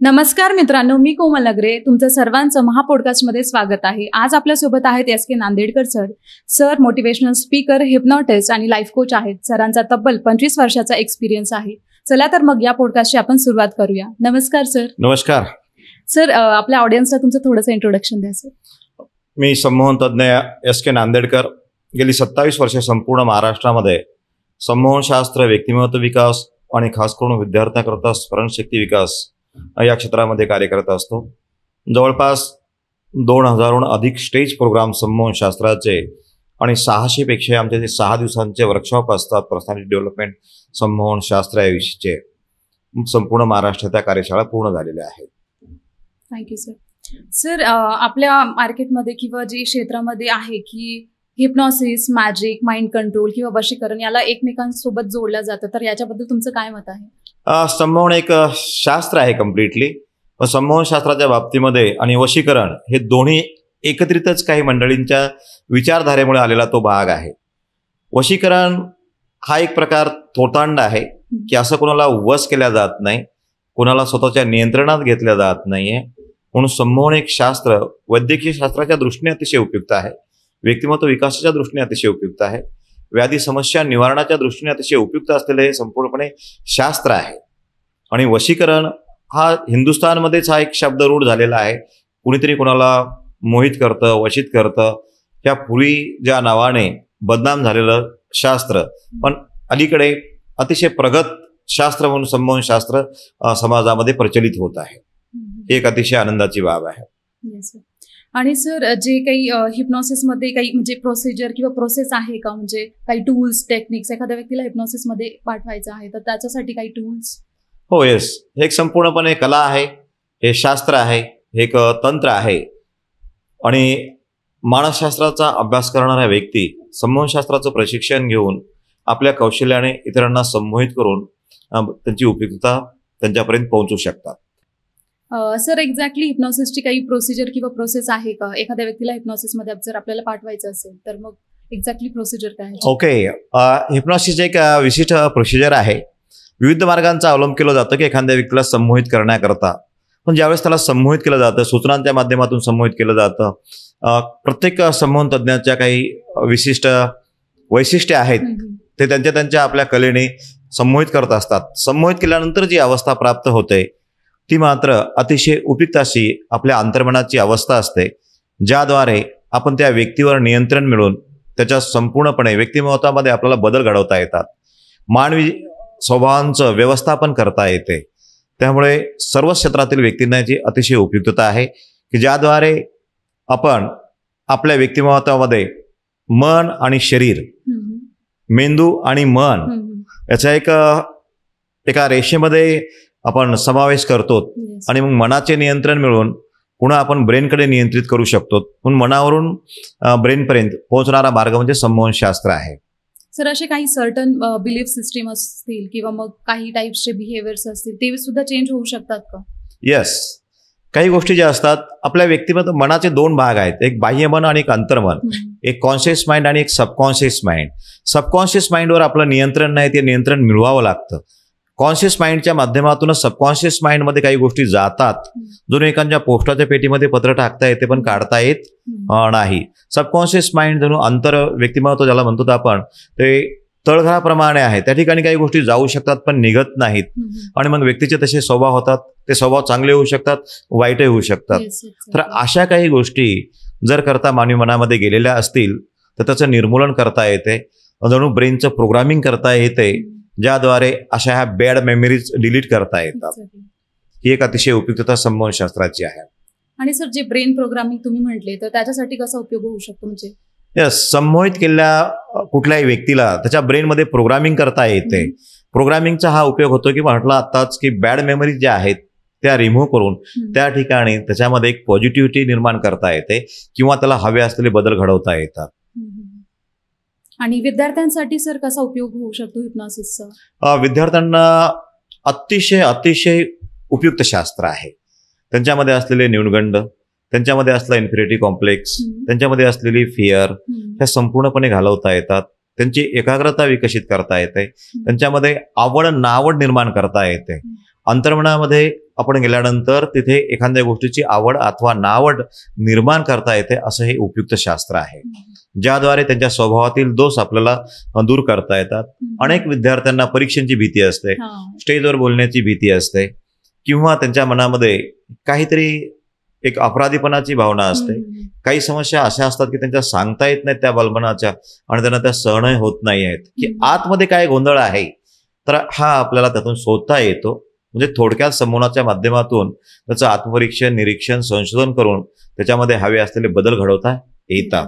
नमस्कार मित्रांनो, मी कोमल नगरे. तुमचं सर्वांचं महापॉडकास्टमध्ये स्वागत आहे. आज आपल्यासोबत आहेत एस के नांदेडकर सर मोटिवेशनल स्पीकर, हिप्नॉटिस्ट आणि लाईफ कोच आहेत. सरांचा तब्बल 25 वर्षाचा एक्सपिरियन्स आहे. चला तर मग या पॉडकास्टची आपण सुरुवात करूया. नमस्कार सर. नमस्कार सर. आपल्या ऑडियन्सला तुमचं थोडंसं इंट्रोडक्शन द्या सर. मी संमोहन तज्ज्ञ एस के नांदेडकर. गेली 27 वर्षे संपूर्ण महाराष्ट्रामध्ये संमोहनशास्त्र, व्यक्तिमत्व विकास आणि खास करून विद्यार्थ्यांकरता स्मरणशक्ती विकास या क्षेत्रामध्ये कार्य करत असतो. जवळपास 2000हून अधिक स्टेज प्रोग्राम संमोहनशास्त्राचे आणि 600 पेक्षा आमचे जे 6 दिवसांचे वर्कशॉप असतात पर्सनॅलिटी डेव्हलपमेंट संमोहनशास्त्र याविषयीचे, संपूर्ण महाराष्ट्रात त्या कार्यशाळा पूर्ण झालेल्या आहेत. Thank you sir. सर, आपल्या मार्केटमध्ये किंवा जे क्षेत्रामध्ये आहे की हिप्नॉसिस, मॅजिक, माइंड कंट्रोल किंवा वशीकरण याला एकमेकांसोबत जोडलं जातं, तर याच्याबद्दल तुमचं काय मत आहे? संमोहन एक शास्त्र आहे कम्प्लिटली. संमोहन शास्त्राच्या बाबतीमध्ये आणि वशीकरण हे दोन्ही एकत्रितच काही मंडळींच्या विचारधारेमुळे आलेला तो भाग आहे. वशीकरण हा एक प्रकार थोतांड आहे की असं कोणाला वश केल्या जात नाही, कोणाला स्वतःच्या नियंत्रणात घेतल्या जात नाहीये. म्हणून संमोहन एक शास्त्र वैद्यकीय शास्त्राच्या दृष्टीने अतिशय उपयुक्त आहे, व्यक्तिमत्व विकासाच्या दृष्टीने अतिशय उपयुक्त आहे, व्याधी समस्या निवारणाच्या दृष्टीने अतिशय उपयुक्त असलेले हे संपूर्णपणे शास्त्र आहे. आणि वशीकरण हा हिंदुस्थानमध्येच हा एक शब्द रूढ झालेला आहे. कुणीतरी कोणाला मोहित करतं, वशित करतं, ह्या पूर्वी ज्या नावाने बदनाम झालेलं शास्त्र, पण अलीकडे अतिशय प्रगत शास्त्र म्हणून संमोहन शास्त्र समाजामध्ये प्रचलित होत आहे. एक अतिशय आनंदाची बाब आहे. आणि सर, जे काही हिप्नॉसिसमध्ये काही म्हणजे प्रोसिजर किंवा प्रोसेस आहे का, म्हणजे काही टूल्स, टेक्निक्स, एखाद्या व्यक्तीला हिप्नॉसिसमध्ये पाठवायचं आहे तर त्याच्यासाठी काही टूल्स? हो, येस. हे एक संपूर्णपणे कला आहे, हे शास्त्र आहे, हे एक तंत्र आहे. आणि मानसशास्त्राचा अभ्यास करणाऱ्या व्यक्ती संमोहनशास्त्राचं प्रशिक्षण घेऊन आपल्या कौशल्याने इतरांना संमोहित करून त्यांची उपयुक्तता त्यांच्यापर्यंत पोहोचू शकतात. सर, एक्झॅक्टली हिप्नॉसिसची काही प्रोसिजर किंवा प्रोसेस आहे का? एखाद्या व्यक्तीला हिप्नॉसिसमध्ये जर आपल्याला पाठवायचं असेल तर मग एक्झॅक्टली प्रोसिजर काय आहे? ओके, हिप्नॉसिस एक विशिष्ट प्रोसिजर आहे. विविध मार्गांचा अवलंब केला जातं की एखाद्या व्यक्तीला संमोहित करण्याकरता. पण ज्यावेळेस त्याला संमोहित केलं जातं, सूचनांच्या माध्यमातून संमोहित केलं जातं. प्रत्येक संमोहन तज्ज्ञाच्या काही विशिष्ट वैशिष्ट्ये आहेत, ते त्यांच्या आपल्या कलेने संमोहित करत असतात. संमोहित केल्यानंतर जी अवस्था प्राप्त होते ती मात्र अतिशय उपयुक्त अशी आपल्या अंतर्मनाची अवस्था असते, ज्याद्वारे आपण त्या व्यक्तीवर नियंत्रण मिळवून त्याच्या संपूर्णपणे व्यक्तिमत्वामध्ये आपल्याला बदल घडवता येतात. मानवी स्वभावांचं व्यवस्थापन करता येते. त्यामुळे सर्व क्षेत्रातील व्यक्तींना याची अतिशय उपयुक्तता आहे की ज्याद्वारे आपण आपल्या व्यक्तिमत्वामध्ये मन आणि शरीर, मेंदू आणि मन याचा एका रेषेमध्ये आपण समावेश करतो. आणि मग मनाचे नियंत्रण मिळवून पुन्हा आपण ब्रेनकडे नियंत्रित करू शकतो. म्हणून मनावरून ब्रेनपर्यंत पोहोचणारा मार्ग म्हणजे संमोहनशास्त्र आहे. सर, असे काही सर्टन बिलीफ सिस्टीम असतील किंवा मग काही टाईप्सचे बिहेवियर्स असतील, ते सुद्धा चेंज होऊ शकतात का? येस. काही गोष्टी ज्या असतात, आपल्या व्यक्तिमत्व मनाचे 2 भाग आहेत, एक बाह्य मन आणि एक अंतर्मन, एक कॉन्शियस माइंड आणि एक सबकॉन्शियस माइंड. सबकॉन्शियस माइंडवर आपलं नियंत्रण नाही, ते नियंत्रण मिळवावं लागतं. कॉन्शियस माइंडच्या माध्यमातूनच सबकॉन्शियस माइंडमध्ये काही गोष्टी जातात. जणू एखाद्या पोस्टाच्या पेटीमध्ये पत्र टाकता येते पण काढता येत नाही. सबकॉन्शियस माइंड जणू अंतर व्यक्तिमत्व ज्याला म्हणतो आपण, ते तळघराप्रमाणे आहे. त्या ठिकाणी काही गोष्टी जाऊ शकतात पण निघत नाहीत. आणि मग व्यक्तीचे तसे स्वभाव होतात. ते स्वभाव चांगले होऊ शकतात, वाईटही होऊ शकतात. तर अशा काही गोष्टी जर करता मानवी मनामध्ये गेलेल्या असतील तर त्याचं निर्मूलन करता येते. जणू ब्रेनचं प्रोग्रामिंग करता येते, ज्याद्वारे अशा ह्या बॅड मेमरीज डिलीट करता येतात. ही एक अतिशय उपयुक्तता संमोहनशास्त्राची आहे. आणि सर, जे ब्रेन प्रोग्रामिंग तुम्ही म्हटले, तर त्याच्यासाठी कसा उपयोग होऊ शकतो? म्हणजे संमोहित केलेल्या कुठल्याही व्यक्तीला त्याच्या ब्रेनमध्ये प्रोग्रामिंग करता येते. प्रोग्रामिंगचा हा उपयोग होतो की म्हटलं आताच की बॅड मेमरीज ज्या आहेत त्या रिमूव्ह करून त्या ठिकाणी त्याच्यामध्ये एक पॉझिटिव्हिटी निर्माण करता येते किंवा त्याला हवे असलेले बदल घडवता येतात. आणि विद्यार्थ्यांसाठी सर कसा उपयोग होऊ शकतो हिप्नॉसिसचा? विद्यार्थ्यांना अतिशय उपयुक्त शास्त्र आहे. त्यांच्यामध्ये असलेले न्यूनगंड, त्यांच्यामध्ये असला इन्फिरिटी कॉम्प्लेक्स, त्यांच्यामध्ये असलेली फिअर ह्या संपूर्णपणे घालवता येतात. त्यांची एकाग्रता विकसित करता येते. त्यांच्यामध्ये आवड नावड निर्माण करता येते. अंतर्मनामध्ये आपण गेल्यानंतर तिथे एखाद्या गोष्टीची आवड अथवा नावड निर्माण करता येते, असं हे उपयुक्त शास्त्र आहे, ज्याद्वारे त्यांच्या स्वभावातील दोष आपल्याला दूर करता येतात. अनेक विद्यार्थ्यांना परीक्षेची भीती असते, स्टेजवर बोलण्याची भीती असते, किंवा त्यांच्या मनामध्ये काहीतरी एक अपराधीपणाची भावना असते. काही समस्या अशा असतात की त्यांच्या सांगता येत नाहीत त्या बालपणाच्या, आणि त्यांना त्या सहनही होत नाही आहेत की आतमध्ये काय गोंधळ आहे. तर हा आपल्याला त्यातून शोधता येतो. म्हणजे थोडक्यात संमोहनाच्या माध्यमातून त्याचं आत्मपरीक्षण, निरीक्षण, संशोधन करून त्याच्यामध्ये हवे असलेले बदल घडवता येतात.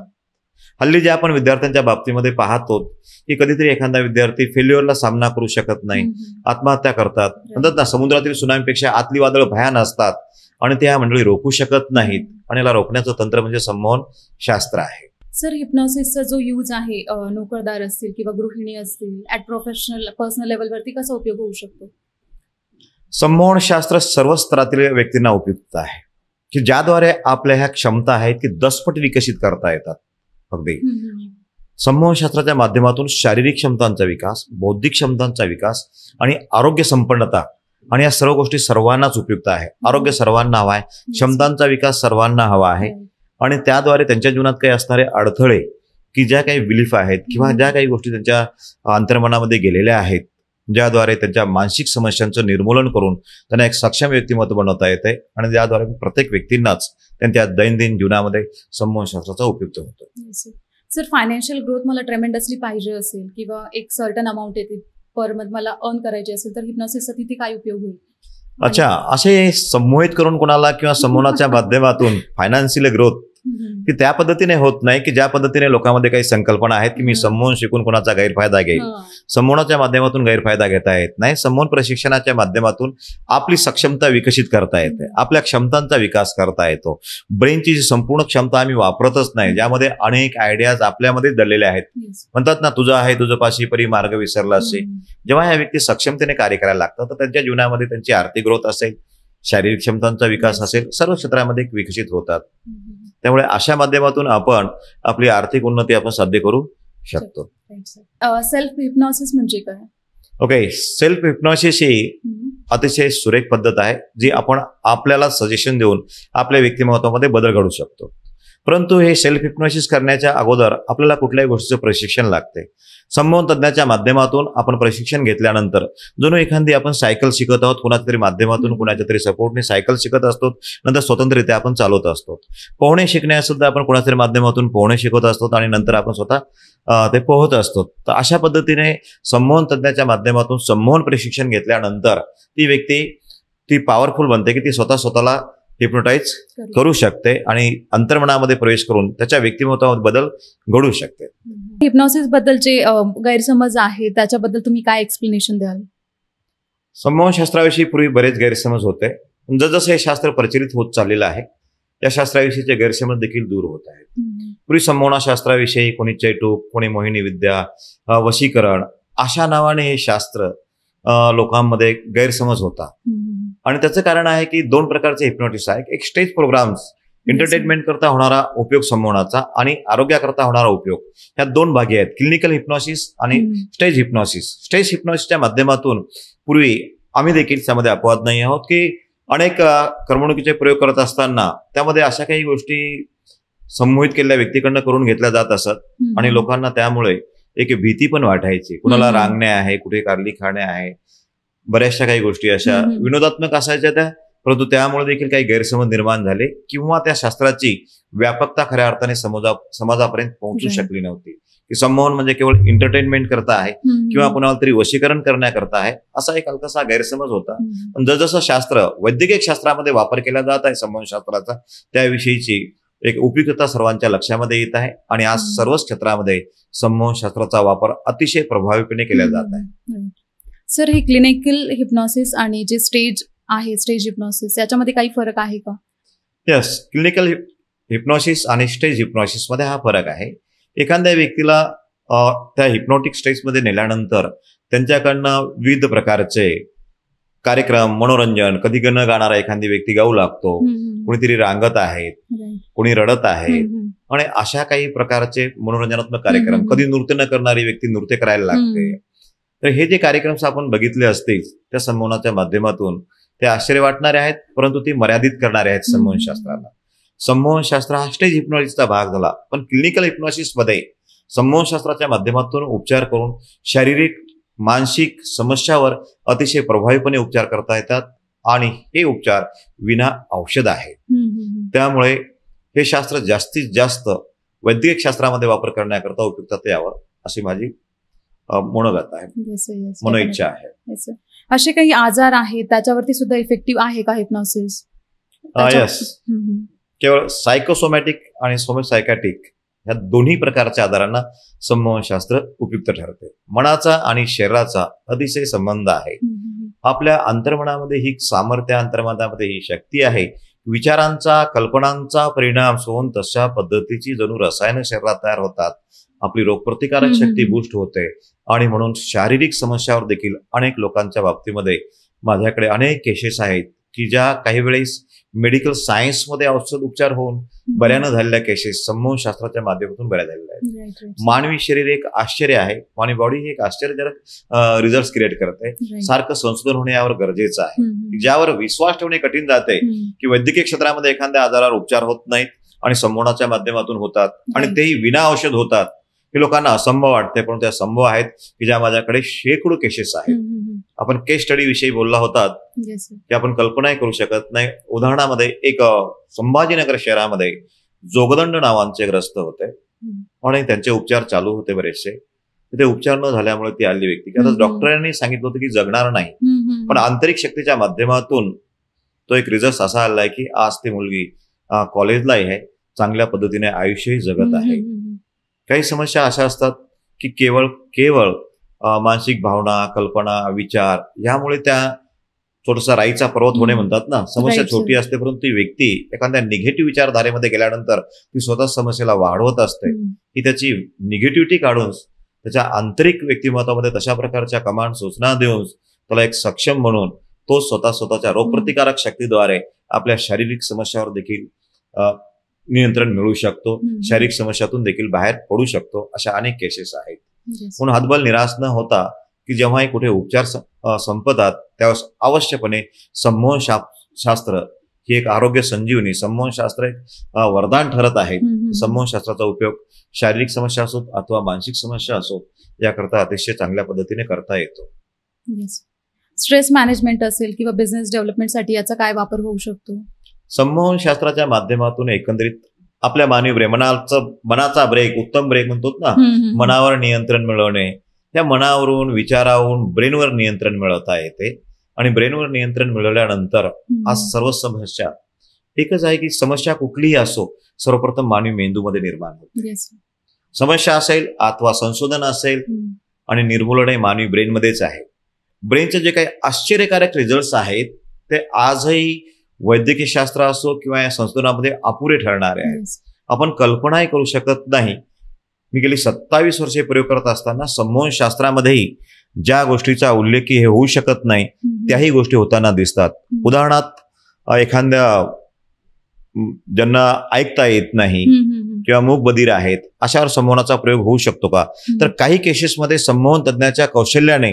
हल्ली जे आपण विद्यार्थ्यांच्या बाबतीमध्ये पाहतो की कधीतरी एखादा विद्यार्थी फेल्युअरला सामना करू शकत नाही, आत्महत्या करतात. म्हणतात ना, समुद्रातील सुनामीपेक्षा आतली वादळ भयान असतात आणि ते ह्या मंडळी रोखू शकत नाहीत. आणि याला रोखण्याचं तंत्र म्हणजे संमोहन शास्त्र आहे. सर, हिप्नॉसिसचा जो यूज आहे, नोकरदार असतील किंवा गृहिणी असतील, ॲट प्रोफेशनल पर्सनल लेवलवरती कसा उपयोग होऊ शकतो? संमोहन शास्त्र सर्व स्तरातील व्यक्तींना उपयुक्त आहे, की ज्याद्वारे आपल्या ह्या क्षमता आहेत की दसपट विकसित करता येतात. अगदी संमोहन शास्त्राच्या माध्यमातून शारीरिक क्षमतांचा विकास, बौद्धिक क्षमतांचा विकास आणि आरोग्य संपन्नता, आणि या सर्व गोष्टी सर्वांनाच उपयुक्त आहे. आरोग्य सर्वांना हवा आहे, क्षमतांचा विकास सर्वांना हवा आहे, आणि त्याद्वारे त्यांच्या जीवनात काही असणारे अडथळे की ज्या काही बिलीफ आहेत किंवा ज्या काही गोष्टी त्यांच्या अंतर्मनामध्ये गेलेल्या आहेत, ज्याद्वारे त्यांच्या मानसिक समस्यांचं निर्मूलन करून त्यांना एक सक्षम व्यक्तिमत्व बनवता येते, आणि त्याद्वारे प्रत्येक व्यक्तींनाच त्यांच्या दैनंदिन जीवनामध्ये संमोहन शास्त्राचा उपयुक्त होतो. सर, फायनान्शियल ग्रोथ मला ट्रेमेंडसली पाहिजे असेल किंवा एक सर्टन अमाऊंट येते पर मंथ मला अर्न करायची असेल, तर हिप्नॉसिसचा तिथे काय उपयोग होईल? अच्छा, असे संमोहित करून कोणाला किंवा संमोहनाच्या माध्यमातून फायनान्शियल ग्रोथ की त्या पद्धतीने होत नाही की ज्या पद्धतीने लोकांमध्ये काही संकल्पना आहेत की मी संमोहन शिकून कोणाचा गैरफायदा घेईल. संमोहनाच्या माध्यमातून गैरफायदा घेता येत नाही. संमोहन प्रशिक्षणाच्या माध्यमातून आपली सक्षमता विकसित करता येते, आपल्या क्षमतांचा विकास करता येतो. ब्रेनची जी संपूर्ण क्षमता आम्ही वापरतच नाही, ज्यामध्ये अनेक आयडियाज आपल्यामध्ये दडलेल्या आहेत. म्हणतात ना, तुझं आहे तुझं पाशी परी मार्ग विसरला असे. जेव्हा ह्या व्यक्ती सक्षमतेने कार्य करायला लागतात तर त्यांच्या जीवनामध्ये त्यांची आर्थिक ग्रोथ असेल, शारीरिक क्षमतांचा विकास असेल, सर्व क्षेत्रामध्ये विकसित होतात. त्यामुळे अशा माध्यमातून आपण आपली आर्थिक उन्नती आपण साध्य करू शकतो. सेल्फ हिप्नॉसिस म्हणजे काय? ओके, सेल्फ हिप्नॉसिस ही अतिशय सुरेख पद्धत आहे, जी आपण आपल्याला सजेशन देऊन आपल्या व्यक्तिमत्वामध्ये बदल घडवू शकतो. परंतु हे सेल्फ हिप्नॉसिस करण्याच्या अगोदर आपल्याला कुठल्याही गोष्टीचं प्रशिक्षण लागते. संमोहन तज्ञाच्या माध्यमातून आपण प्रशिक्षण घेतल्यानंतर जणू एखादी आपण सायकल शिकत आहोत, कुणाच्या तरी माध्यमातून, कुणाच्या तरी सपोर्टने सायकल शिकत असतो, नंतर स्वतंत्ररित्या आपण चालवत असतो. पोहणे शिकण्यास सुद्धा आपण कुणाच्या तरी माध्यमातून पोहणे शिकत असतो आणि नंतर आपण स्वतः ते पोहत असतो. तर अशा पद्धतीने संमोहन तज्ञाच्या माध्यमातून संमोहन प्रशिक्षण घेतल्यानंतर ती व्यक्ती ती पॉवरफुल बनते की ती स्वतःला हिप्नोटाईज करू शकते आणि अंतर्मनामध्ये प्रवेश करून त्याच्या व्यक्तिमत्वामध्ये बदल घडू शकते. हिप्नॉसिस बद्दलचे गैरसमज आहे, त्याच्याबद्दल तुम्ही काय एक्सप्लेनेशन द्याल? संमोहन शास्त्राविषयी पूर्वी बरेच गैरसमज होते. जसजसं हे शास्त्र प्रचलित होत चाललेलं आहे, या शास्त्राविषयीचे गैरसमज देखील दूर होत आहेत. पूर्वी संमोहनाशास्त्राविषयी कोणी चैटूक, कोणी मोहिनी विद्या, वशीकरण अशा नावाने हे शास्त्र लोकांमध्ये गैरसमज होता. आणि त्याचं कारण आहे की दोन प्रकारचे हिप्नोटिस आहे. एक स्टेज प्रोग्राम्स, एंटरटेनमेंट करता होणारा उपयोग संमोहनाचा आणि आरोग्याकरता होणारा उपयोग, ह्या दोन भागी आहेत, क्लिनिकल हिप्नॉसिस आणि स्टेज हिप्नॉसिस. स्टेज हिप्नॉसिसच्या माध्यमातून पूर्वी आम्ही देखील त्यामध्ये अपवाद नाही आहोत की अनेक करमणुकीचे प्रयोग करत असताना त्यामध्ये अशा काही गोष्टी संमोहित केलेल्या व्यक्तीकडनं करून घेतल्या जात असत आणि लोकांना त्यामुळे एक भीती पण वाटायची. कुणाला रांगणे आहे, कुठे कारली खाणे आहे, बऱ्याचशा काही गोष्टी अशा विनोदात्मक असायच्या त्या, परंतु त्यामुळे देखील काही गैरसमज निर्माण झाले किंवा त्या शास्त्राची व्यापकता खऱ्या अर्थाने समाजापर्यंत पोहोचू शकली नव्हती. की संमोहन म्हणजे केवळ एंटरटेनमेंट करता आहे किंवा कुणाला तरी वशीकरण करण्याकरता आहे, असा एक हलकासा गैरसमज होता. पण जसजसं शास्त्र वैद्यकीय शास्त्रामध्ये वापर केला जात आहे संमोहन शास्त्राचा, त्याविषयीची एक उपयुक्तता सर्वांच्या लक्षामध्ये येत आहे आणि आज सर्वच क्षेत्रामध्ये संमोहन शास्त्राचा वापर अतिशय प्रभावीपणे केला जात आहे. सर, हे क्लिनिकल हिप्नॉसिस आणि जे स्टेज आहे, स्टेज हिप्नॉसिस, याच्यामध्ये काही फरक आहे का? यस, क्लिनिकल हिप्नॉसिस आणि स्टेज हिप्नॉसिस मध्ये हा फरक आहे. एखाद्या व्यक्तीला त्या हिप्नॉटिक स्टेजमध्ये नेल्यानंतर त्यांच्याकडनं विविध प्रकारचे कार्यक्रम, मनोरंजन, कधी न गाणारा एखादी व्यक्ती गाऊ लागतो, कोणीतरी रांगत आहेत, कोणी रडत आहे आणि अशा काही प्रकारचे मनोरंजनात्मक कार्यक्रम, कधी नृत्य न करणारी व्यक्ती नृत्य करायला लागते. तर हे जे कार्यक्रम आपण बघितले असतील त्या संमोहनाच्या माध्यमातून ते आश्चर्य वाटणारे आहेत, परंतु ती मर्यादित करणारे आहेत संमोहनशास्त्राला. संमोहनशास्त्र हा स्टेज हिप्नॉसिसचा भाग झाला, पण क्लिनिकल हिप्नॉसिसमध्ये संमोहनशास्त्राच्या माध्यमातून उपचार करून शारीरिक मानसिक समस्यावर अतिशय प्रभावीपणे उपचार करता येतात आणि हे उपचार विना औषध आहेत. त्यामुळे हे शास्त्र जास्तीत जास्त वैद्यकीय शास्त्रामध्ये वापर करण्याकरता उपयुक्त यावं अशी माझी मनोगत आहे, मनोइच्छा आहे. असे काही आजार आहेत त्याच्यावरती सुद्धा इफेक्टिव्ह आहे का हिप्नॉसिस? यस, केवळ सायकोसोमॅटिक आणि सोमोसायकॅटिक ह्या दोन्ही प्रकारच्या आजारांना संमोहनशास्त्र उपयुक्त ठरते. मनाचा आणि शरीराचा अतिशय संबंध आहे. आपल्या अंतर्मनामध्ये ही सामर्थ्य, अंतर्मनामध्ये ही शक्ती आहे. विचारांचा, कल्पनांचा परिणाम होऊन तशा पद्धतीची जणू रसायन शरीरात तयार होतात. आपली रोगप्रतिकारक शक्ती बूस्ट होते आणि म्हणून शारीरिक समस्यावर देखील अनेक लोकांच्या बाबतीमध्ये माझ्याकडे अनेक केसेस आहेत की ज्या काही वेळेस मेडिकल सायन्समध्ये औषध उपचार होऊन बऱ्या न झालेल्या केसेस संमोहनशास्त्राच्या माध्यमातून बऱ्या झालेल्या आहेत. मानवी शरीर एक आश्चर्य आहे, मानवी बॉडी ही एक आश्चर्यजनक रिझल्ट क्रिएट करते. सारखं संशोधन होणे यावर गरजेचं आहे. ज्यावर विश्वास ठेवणे कठीण जाते की वैद्यकीय क्षेत्रामध्ये एखाद्या आजारावर उपचार होत नाहीत आणि संमोहनाच्या माध्यमातून होतात आणि तेही विना औषध होतात, हे लोकांना असंभव वाटते. पण त्या संभव आहेत की ज्या माझ्याकडे शेकडो केसेस आहेत. आपण केस स्टडी विषयी बोलला होतात की आपण कल्पनाही करू शकत नाही. उदाहरणामध्ये एक संभाजीनगर शहरामध्ये जोगदंड नावांचे ग्रस्त होते आणि त्यांचे उपचार चालू होते बरेचसे. ते उपचार न झाल्यामुळे ती आली व्यक्ती, आता डॉक्टरांनी सांगितलं होतं की जगणार नाही, पण आंतरिक शक्तीच्या माध्यमातून तो एक रिझल्ट असा आलाय की आज ती मुलगी कॉलेजलाही आहे, चांगल्या पद्धतीने आयुष्यही जगत आहे. काही समस्या अशा असतात की केवळ मानसिक भावना, कल्पना, विचार यामुळे त्या थोडासा राईचा पर्वत होणे म्हणतात ना, समस्या छोटी असते परंतु ती व्यक्ती एखाद्या निगेटिव्ह विचारधारेमध्ये गेल्यानंतर ती स्वतः समस्येला वाढवत असते. ही त्याची निगेटिव्हिटी काढून त्याच्या आंतरिक व्यक्तिमत्वामध्ये तशा प्रकारच्या कमांड सूचना देऊन त्याला एक सक्षम म्हणून तो स्वतःच्या रोगप्रतिकारक शक्तीद्वारे आपल्या शारीरिक समस्यावर देखील नियंत्रण मिळू शकतो, शारीरिक समस्यातून देखील बाहेर पडू शकतो. अशा अनेक केसेस आहेत. म्हणून हातबल निराश न होता की जेव्हाही कुठे उपचार संपतात त्यावेळेस अवश्यपणे संमोहनशास्त्र ही एक आरोग्य संजीवनी, संमोहनशास्त्र एक वरदान ठरत आहे. संमोहनशास्त्राचा उपयोग शारीरिक समस्या असोत अथवा मानसिक समस्या असोत याकरता अतिशय चांगल्या पद्धतीने करता येतो. स्ट्रेस मॅनेजमेंट असेल किंवा बिझनेस डेव्हलपमेंटसाठी याचा काय वापर होऊ शकतो? संमोहनशास्त्राच्या माध्यमातून एकंदरीत आपल्या मानवी ब्रेक, मनाचा ब्रेक, उत्तम ब्रेक म्हणतो ना, मनावर नियंत्रण मिळवणे, त्या मनावरून विचारावरून ब्रेनवर नियंत्रण मिळवता येते. आणि ब्रेनवर नियंत्रण मिळवल्यानंतर आज सर्व समस्या एकच आहे की समस्या कुठलीही असो सर्वप्रथम मानवी मेंदूमध्ये निर्माण होते. समस्या असेल अथवा संशोधन असेल आणि निर्मूलन मानवी ब्रेनमध्येच आहे. ब्रेनचे जे काही आश्चर्यकारक रिझल्ट्स आहेत ते आजही वैद्यकीय शास्त्र असो किंवा या संशोधनामध्ये अपुरे ठरणारे आहेत. आपण कल्पनाही करू शकत नाही. मी गेली 27 वर्षे प्रयोग करत असताना संमोहनशास्त्रामध्येही ज्या गोष्टीचा उल्लेख हे होऊ शकत नाही त्याही गोष्टी होताना दिसतात. उदाहरणार्थ एखाद्या ज्यांना ऐकता येत नाही किंवा मूक बधीर आहेत अशावर संमोहनाचा प्रयोग होऊ शकतो का? तर काही केसेसमध्ये संमोहन तज्ञाच्या कौशल्याने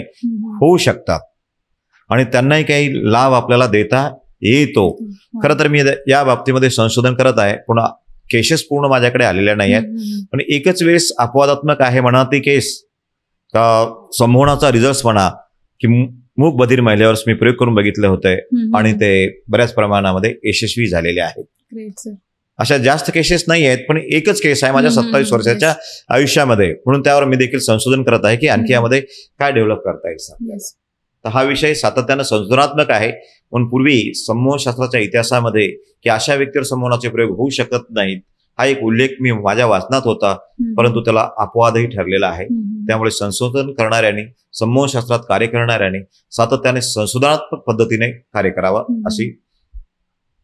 होऊ शकतात आणि त्यांनाही काही लाभ आपल्याला देता येतो. खरं तर मी या बाबतीमध्ये संशोधन करत आहे, पुन्हा केसेस पूर्ण माझ्याकडे आलेल्या नाही आहेत. पण एकच वेळेस अपवादात्मक आहे म्हणा ती केस संमोहनाचा रिझल्ट म्हणा की मूक बधीर महिलेवर मी प्रयोग करून बघितले होते आणि ते बऱ्याच प्रमाणामध्ये यशस्वी झालेले आहेत. अशा जास्त केसेस नाही आहेत, पण एकच केस आहे माझ्या 27 वर्षाच्या आयुष्यामध्ये, म्हणून त्यावर मी देखील संशोधन करत आहे की आणखी यामध्ये काय डेव्हलप करता येईल. तर हा विषय सातत्यानं संशोधनात्मक आहे. पण पूर्वी संमोहनशास्त्राच्या इतिहासामध्ये की अशा व्यक्तीवर संमोहनाचे प्रयोग होऊ शकत नाहीत हा एक उल्लेख मी माझ्या वाचनात होता, परंतु त्याला अपवादही ठरलेला आहे. त्यामुळे संशोधन करणाऱ्यांनी, संमोहनशास्त्रात कार्य करणाऱ्यांनी सातत्याने संशोधनात्मक पद्धतीने कार्य करावं अशी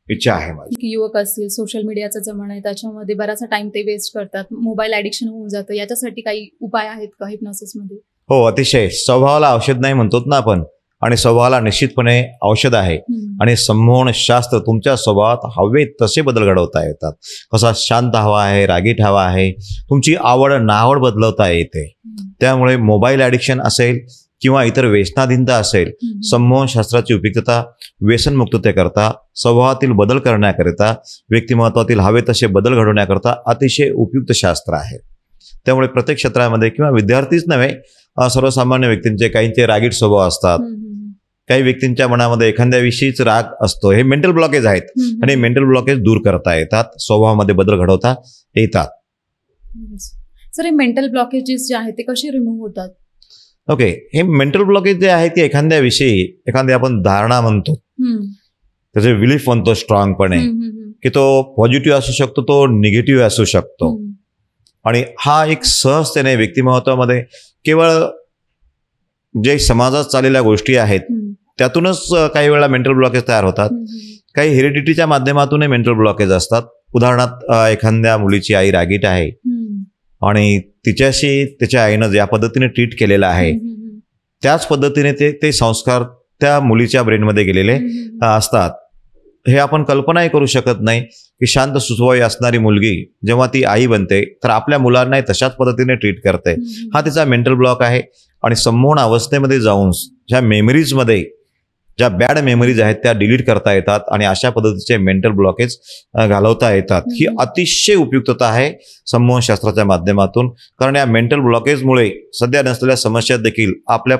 इच्छा आहे माझी. युवक असतील, सोशल मीडियाचा जमाना आहे, त्याच्यामध्ये बराचसा टाइम ते वेस्ट करतात, मोबाईल ऍडिक्शन होऊन जातं. याच्यासाठी काही उपाय आहेत का हिप्नॉसिसमध्ये? हो, अतिशय. स्वभावाला औषध नाही म्हणतो ना आपण, आणि स्वभावाला निश्चितपणे औषध आहे. आणि संमोहनशास्त्र तुमच्या स्वभावात हवे तसे बदल घडवता येतात. कसा शांत हवा आहे, रागीट हवा आहे, तुमची आवड नावड बदलवता येते. त्यामुळे मोबाईल ॲडिक्शन असेल किंवा इतर व्यसनाधीनता असेल, संमोहन शास्त्राची उपयुक्तता व्यसनमुक्ततेकरता, स्वभावातील बदल करण्याकरिता, व्यक्तिमत्वातील हवे तसे बदल घडवण्याकरता अतिशय उपयुक्त शास्त्र आहे. त्यामुळे प्रत्येक क्षेत्रामध्ये किंवा विद्यार्थीच नव्हे, सर्वसामान्य व्यक्तींचे काहींचे रागीट स्वभाव असतात, काही व्यक्तींच्या मनामध्ये एखाद्याविषयीच राग असतो. हे मेंटल ब्लॉकेज आहेत आणि मेंटल ब्लॉकेज दूर करता येतात, स्वभावामध्ये बदल घडवता येतात. सर, हे मेंटल ब्लॉकेजेस जे आहेत ते कसे रिमूव्ह होतात? ओके, हे मेंटल ब्लॉकेज जे आहेत ते एखाद्याविषयी एखादी आपण धारणा म्हणतो, त्याचे बिलीफ म्हणतो स्ट्रॉंगपणे, की तो पॉझिटिव्ह असू शकतो, तो निगेटिव्ह असू शकतो. आणि हा एक सहजतेने व्यक्तिमत्वामध्ये केवळ जे समाजात चाललेल्या गोष्टी आहेत त्यातूनच काही वेळा मेंटल ब्लॉकेज तयार होतात. काही हेरिडिटीच्या माध्यमातूनही मेंटल ब्लॉकेज असतात. उदाहरणार्थ, एखाद्या मुलीची आई रागीट आहे आणि तिच्याशी त्याच्या आईनं ज्या पद्धतीने ट्रीट केलेलं आहे त्याच पद्धतीने ते संस्कार त्या मुलीच्या ब्रेनमध्ये गेलेले असतात. हे आपण कल्पनाही करू शकत नाही की शांत सुसवाई असणारी मुलगी जेव्हा ती आई बनते तर आपल्या मुलांनाही तशाच पद्धतीने ट्रीट करते. हा तिचा मेंटल ब्लॉक आहे. आणि संमोहन अवस्थेमध्ये जाऊन ज्या मेमरीजमध्ये ज्या बॅड मेमरीज आहेत त्या डिलीट करता येतात आणि अशा पद्धतीचे मेंटल ब्लॉकेज घालवता येतात. ही अतिशय उपयुक्तता आहे संमोहन शास्त्राच्या माध्यमातून. कारण या मेंटल ब्लॉकेजमुळे सध्या नसलेल्या समस्या देखील आपल्या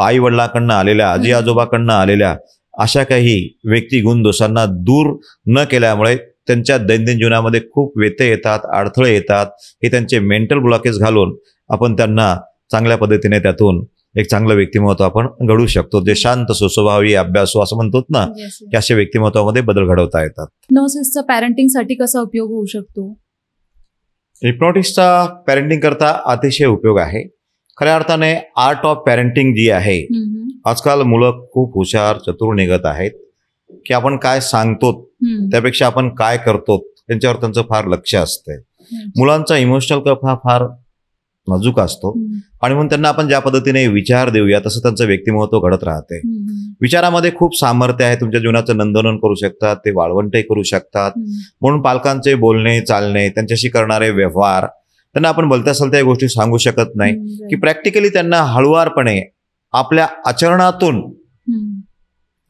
आई वडिलांकडनं आलेल्या, आजी आजोबाकडनं आलेल्या अशा काही व्यक्ती गुण दोषांना दूर न केल्यामुळे त्यांच्या दैनंदिन जीवनामध्ये खूप व्यत्यय येतात, अडथळे येतात. हे त्यांचे मेंटल ब्लॉकेज घालून आपण त्यांना चांगल्या पद्धतीने त्यातून एक चांगलं व्यक्तिमत्व आपण घडवू शकतो, जे शांत सुस्वभावी अभ्यासू असं म्हणतो ना, की अशा व्यक्तिमत्वामध्ये बदल घडवता येतात. हिप्नॉसिसचा पॅरेंटिंगसाठी कसा उपयोग होऊ शकतो? हिप्नॉटिक्सचा पॅरेंटिंग करता अतिशय उपयोग आहे. खऱ्या अर्थाने आर्ट ऑफ पॅरेंटिंग जी आहे, आजकाल मुलं खूप हुशार चतुर निघत आहेत की आपण काय सांगतो त्यापेक्षा आपण काय करतो त्यांच्यावर त्यांचं फार लक्ष असतंय. मुलांचा इमोशनल कप हा फार नाजूक असतो आणि म्हणून त्यांना आपण ज्या पद्धतीने विचार देऊया तसं त्यांचं व्यक्तिमत्व घडत राहते. विचारामध्ये खूप सामर्थ्य आहे. तुमच्या जीवनाचं नंदनवन करू शकतात, ते वाळवंटही करू शकतात. म्हणून पालकांचे बोलणे चालणे, त्यांच्याशी करणारे व्यवहार, त्यांना आपण भलत्या सलत्या गोष्टी सांगू शकत नाही की प्रॅक्टिकली त्यांना हळुवारपणे आपल्या आचरणातून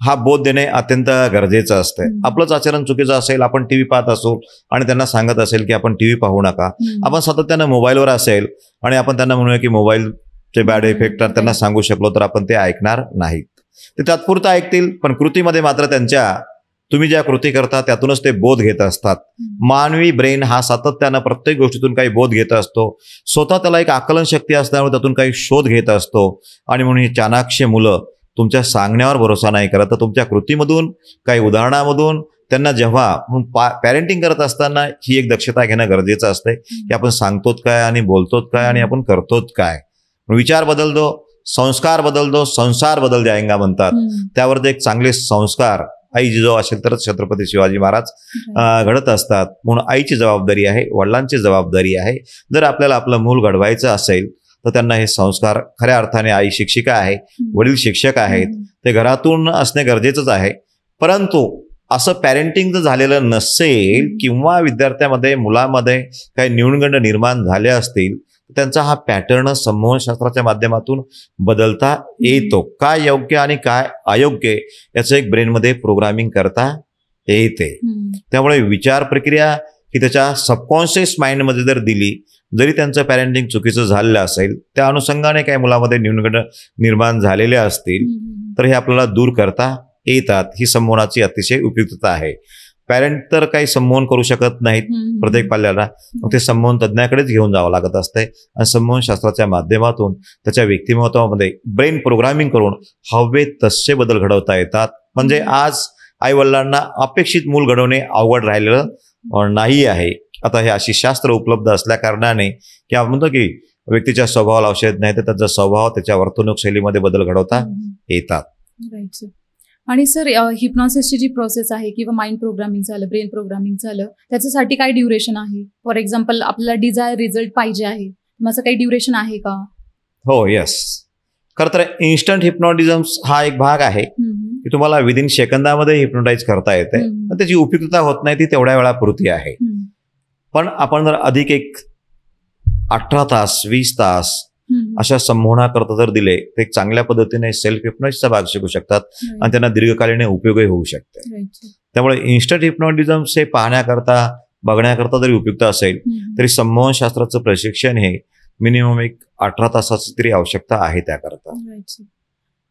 हा बोध देणे अत्यंत गरजेचं असतं. आपलंच आचरण चुकीचं असेल, आपण टीव्ही पाहत असू आणि त्यांना सांगत असेल की आपण टीव्ही पाहू नका, आपण सातत्यानं मोबाईलवर असेल आणि आपण त्यांना म्हणूया की मोबाईलचे बॅड इफेक्ट त्यांना सांगू शकलो तर आपण ते ऐकणार नाहीत. ते तात्पुरतं ऐकतील, पण कृतीमध्ये मात्र त्यांच्या तुम्ही ज्या कृती करता त्यातूनच ते बोध घेत असतात. मानवी ब्रेन हा सातत्यानं प्रत्येक गोष्टीतून काही बोध घेत असतो. स्वतः त्याला एक आकलन शक्ती असल्यामुळे त्यातून काही शोध घेत असतो. आणि म्हणून ही चाणाक्ष मुलं तुमच्या सांगण्यावर भरोसा नाही करत, तर तुमच्या कृतीमधून काही उदाहरणामधून त्यांना जेव्हा पॅरेंटिंग करत असताना ही एक दक्षता घेणं गरजेचं असते की आपण सांगतोत काय आणि बोलतोत काय आणि आपण करतोत काय. विचार बदलतो, संस्कार बदलतो, संसार बदल जाएंगा म्हणतात. त्यावर एक चांगले संस्कार आई जिजाऊ असेल तरच छत्रपती शिवाजी महाराज घडत असतात. म्हणून आईची जबाबदारी आहे, वडिलांची जबाबदारी आहे. जर आपल्याला आपलं मूल घडवायचं असेल तर त्यांना हे संस्कार, खऱ्या अर्थाने आई शिक्षिका आहे, वडील शिक्षक आहेत, ते घरातून असणे गरजेचंच आहे. परंतु असं पॅरेंटिंग जर झालेलं नसेल किंवा विद्यार्थ्यामध्ये मुलामध्ये काही न्यूनगंड निर्माण झाले असतील तर त्यांचा हा पॅटर्न संमोहनशास्त्राच्या माध्यमातून बदलता येतो. काय योग्य आणि काय अयोग्य याचं एक ब्रेनमध्ये प्रोग्रामिंग करता येते. त्यामुळे विचार प्रक्रिया ही त्याच्या सबकॉन्शियस माइंडमध्ये जर दिली, जरी त्यांचं पॅरेंटिंग चुकीचं झालेलं असेल, त्या अनुषंगाने काही मुलामध्ये न्यूनगंड निर्माण झालेले असतील तर हे आपल्याला दूर करता येतात. ही संमोहनाची अतिशय उपयुक्तता आहे. पॅरेंट तर काही संमोहन करू शकत नाहीत प्रत्येक पाल्याला, मग ते संमोहन तज्ज्ञाकडेच घेऊन जावं लागत असतंय. आणि संमोहन शास्त्राच्या माध्यमातून त्याच्या व्यक्तिमत्वामध्ये ब्रेन प्रोग्रामिंग करून हवे तसे बदल घडवता येतात. म्हणजे आज आई वडिलांना अपेक्षित मूल घडवणे अवघड राहिलेलं नाही आहे. आता हे अशी शास्त्र उपलब्ध असल्या कारणाने की आपण म्हणतो की व्यक्तीच्या स्वभावाला औषध नाही तर त्याचा स्वभाव, त्याच्या वर्तणूक शैलीमध्ये बदल घडवता येतात. Right sir. आणि सर, हिप्नॉसिसची जी प्रोसेस आहे किंवा माइंड प्रोग्रामिंग झालं, ब्रेन प्रोग्रामिंग झालं, त्याच्यासाठी काय ड्युरेशन आहे? फॉर एक्झाम्पल, आपल्याला डिझायर रिझल्ट पाहिजे आहे, मग असं काही ड्युरेशन आहे का? हो, येस. खरं तर इन्स्टंट हिप्नॉटिझम हा एक भाग आहे की तुम्हाला विदिन सेकंदामध्ये हिप्नोटाईज करता येते. त्याची उपयुक्तता होत नाही, ती तेवढ्या वेळापुरती आहे. पण आपण जर अधिक एक 18 तास 20 तास अशा संमोहनाकरता जर दिले तर एक चांगल्या पद्धतीने सेल्फ हिप्नॉसिसचा भाग शिकू शकतात आणि त्यांना दीर्घकालीन उपयोगही होऊ शकते. त्यामुळे इन्स्टंट हिप्नॉटिझम हे पाहण्याकरता बघण्याकरता जरी उपयुक्त असेल तरी संमोहन शास्त्राचं प्रशिक्षण हे मिनिमम एक 18 तासाची तरी आवश्यकता आहे त्याकरता.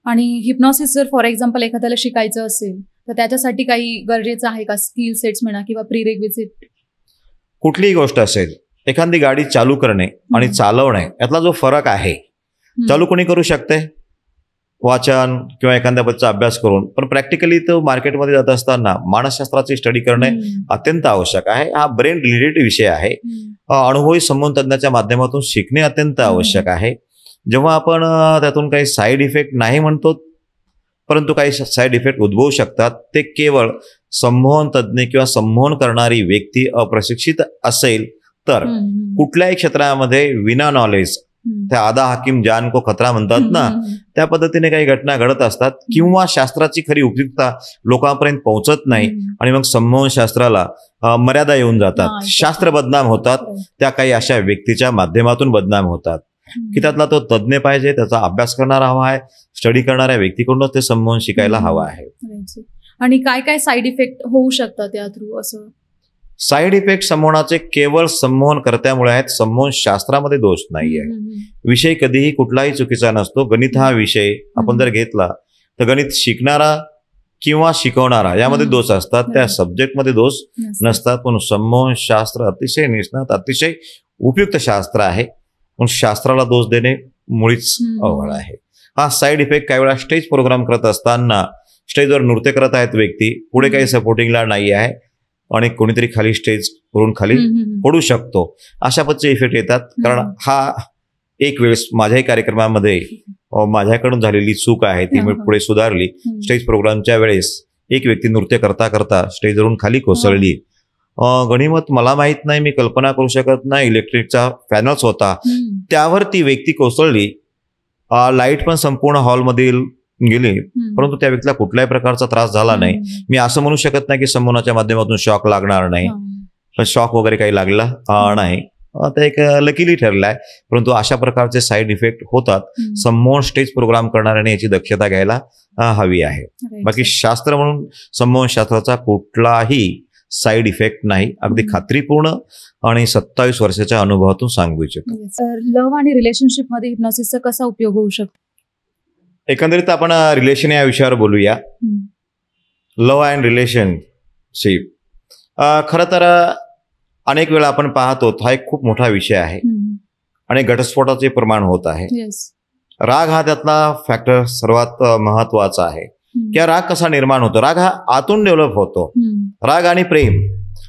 आणि हिप्नॉसिस जर फॉर एक्झाम्पल एखाद्याला शिकायचं असेल तर त्याच्यासाठी काही गरजेचं आहे का, स्किल सेट्स म्हणा किंवा प्रीरेक्विजिट? कुठलीही गोष्ट असेल, एखादी गाडी चालू करणे आणि चालवणे यातला जो फरक आहे, चालू कोणी करू शकते वाचन किंवा एखाद्या बच्चा अभ्यास करून, पण प्रॅक्टिकली तो मार्केटमध्ये जात असताना मानसशास्त्राची स्टडी करणे अत्यंत आवश्यक आहे. हा ब्रेन रिलेटेड विषय आहे. अनुभवी संमोहन तज्ञाच्या माध्यमातून शिकणे अत्यंत आवश्यक आहे. जेव्हा आपण त्यातून काही साईड इफेक्ट नाही म्हणतो, परंतु काही साईड इफेक्ट उद्भवू शकतात, ते केवळ संमोहन तज्ज्ञ किंवा संमोहन करणारी व्यक्ती अप्रशिक्षित असेल तर कुठल्याही क्षेत्रामध्ये विना नॉलेज, त्या आधा हाकीम जान को खतरा म्हणतात ना, त्या पद्धतीने काही घटना घडत असतात किंवा शास्त्राची खरी उपयुक्तता लोकांपर्यंत पोहोचत नाही आणि मग संमोहन शास्त्राला मर्यादा येऊन जातात, शास्त्र बदनाम होतात. त्या काही अशा व्यक्तीच्या माध्यमातून बदनाम होतात की त्यातला तो तज्ज्ञ पाहिजे, त्याचा अभ्यास करणारा हवा आहे, स्टडी करणाऱ्या व्यक्तीकडूनच ते संमोहन शिकायला हवं आहे. आणि काय काय साईड इफेक्ट होऊ शकतात त्या थ्रू? असं साईड इफेक्ट संमोहनाचे केवळ संमोहन कर्त्यामुळे आहेत, संमोहन शास्त्रामध्ये दोष नाहीये. विषय कधीही कुठलाही चुकीचा नसतो. गणित हा विषय आपण जर घेतला तर गणित शिकणारा किंवा शिकवणारा यामध्ये दोष असतात, त्या सब्जेक्टमध्ये दोष नसतात. पण संमोहन शास्त्र अतिशय निष्णात, अतिशय उपयुक्त शास्त्र आहे. पण शास्त्राला दोष देणे मुळीच अवघड आहे. हा साईड इफेक्ट काही वेळा स्टेज प्रोग्राम करत असताना स्टेजवर नृत्य करत आहेत व्यक्ती, पुढे काही सपोर्टिंगला नाही आहे आणि कोणीतरी खाली स्टेज करून खाली पडू शकतो, अशा पद्धतीचे इफेक्ट येतात. कारण हा एक वेळेस माझ्याही कार्यक्रमामध्ये माझ्याकडून झालेली चूक आहे, ती मी पुढे सुधारली. स्टेज प्रोग्रामच्या वेळेस एक व्यक्ती नृत्य करता करता स्टेजवरून खाली कोसळली. गणिमत मला माहित नाही, मी कल्पना करू शकत नाही. इलेक्ट्रिकचा फॅनच होता, त्यावर ती व्यक्ती कोसळली. लाईट पण संपूर्ण हॉलमधील गेली, परंतु त्या व्यक्तीला कुठल्याही प्रकारचा त्रास झाला नाही. मी असं म्हणू शकत नाही की संमोहनाच्या माध्यमातून शॉक लागणार नाही, पण शॉक वगैरे काही लागला नाही. आता एक लकीली ठरलाय, परंतु अशा प्रकारचे साईड इफेक्ट होतात. संमोहन स्टेज प्रोग्राम करणाऱ्याने याची दक्षता घ्यायला हवी आहे. बाकी शास्त्र म्हणून संमोहन शास्त्राचा कुठलाही साईड इफेक्ट नाही, अगदी खात्रीपूर्ण आणि 27 वर्षाच्या अनुभवातून सांगू इच्छितो. लव्ह आणि रिलेशनशिप मध्ये हिप्नॉसिसचा कसा उपयोग होऊ शकतो? एकंदरीत आपण रिलेशन या विषयावर बोलूया. लव्ह अँड रिलेशनशिप खरं तर अनेक वेळा आपण पाहतो, हा एक खूप मोठा विषय आहे आणि घटस्फोटाचे प्रमाण होत आहे. राग हा त्यातला फॅक्टर सर्वात महत्वाचा आहे. किंवा राग कसा निर्माण होतो? राग हा आतून डेव्हलप होतो. राग आणि प्रेम,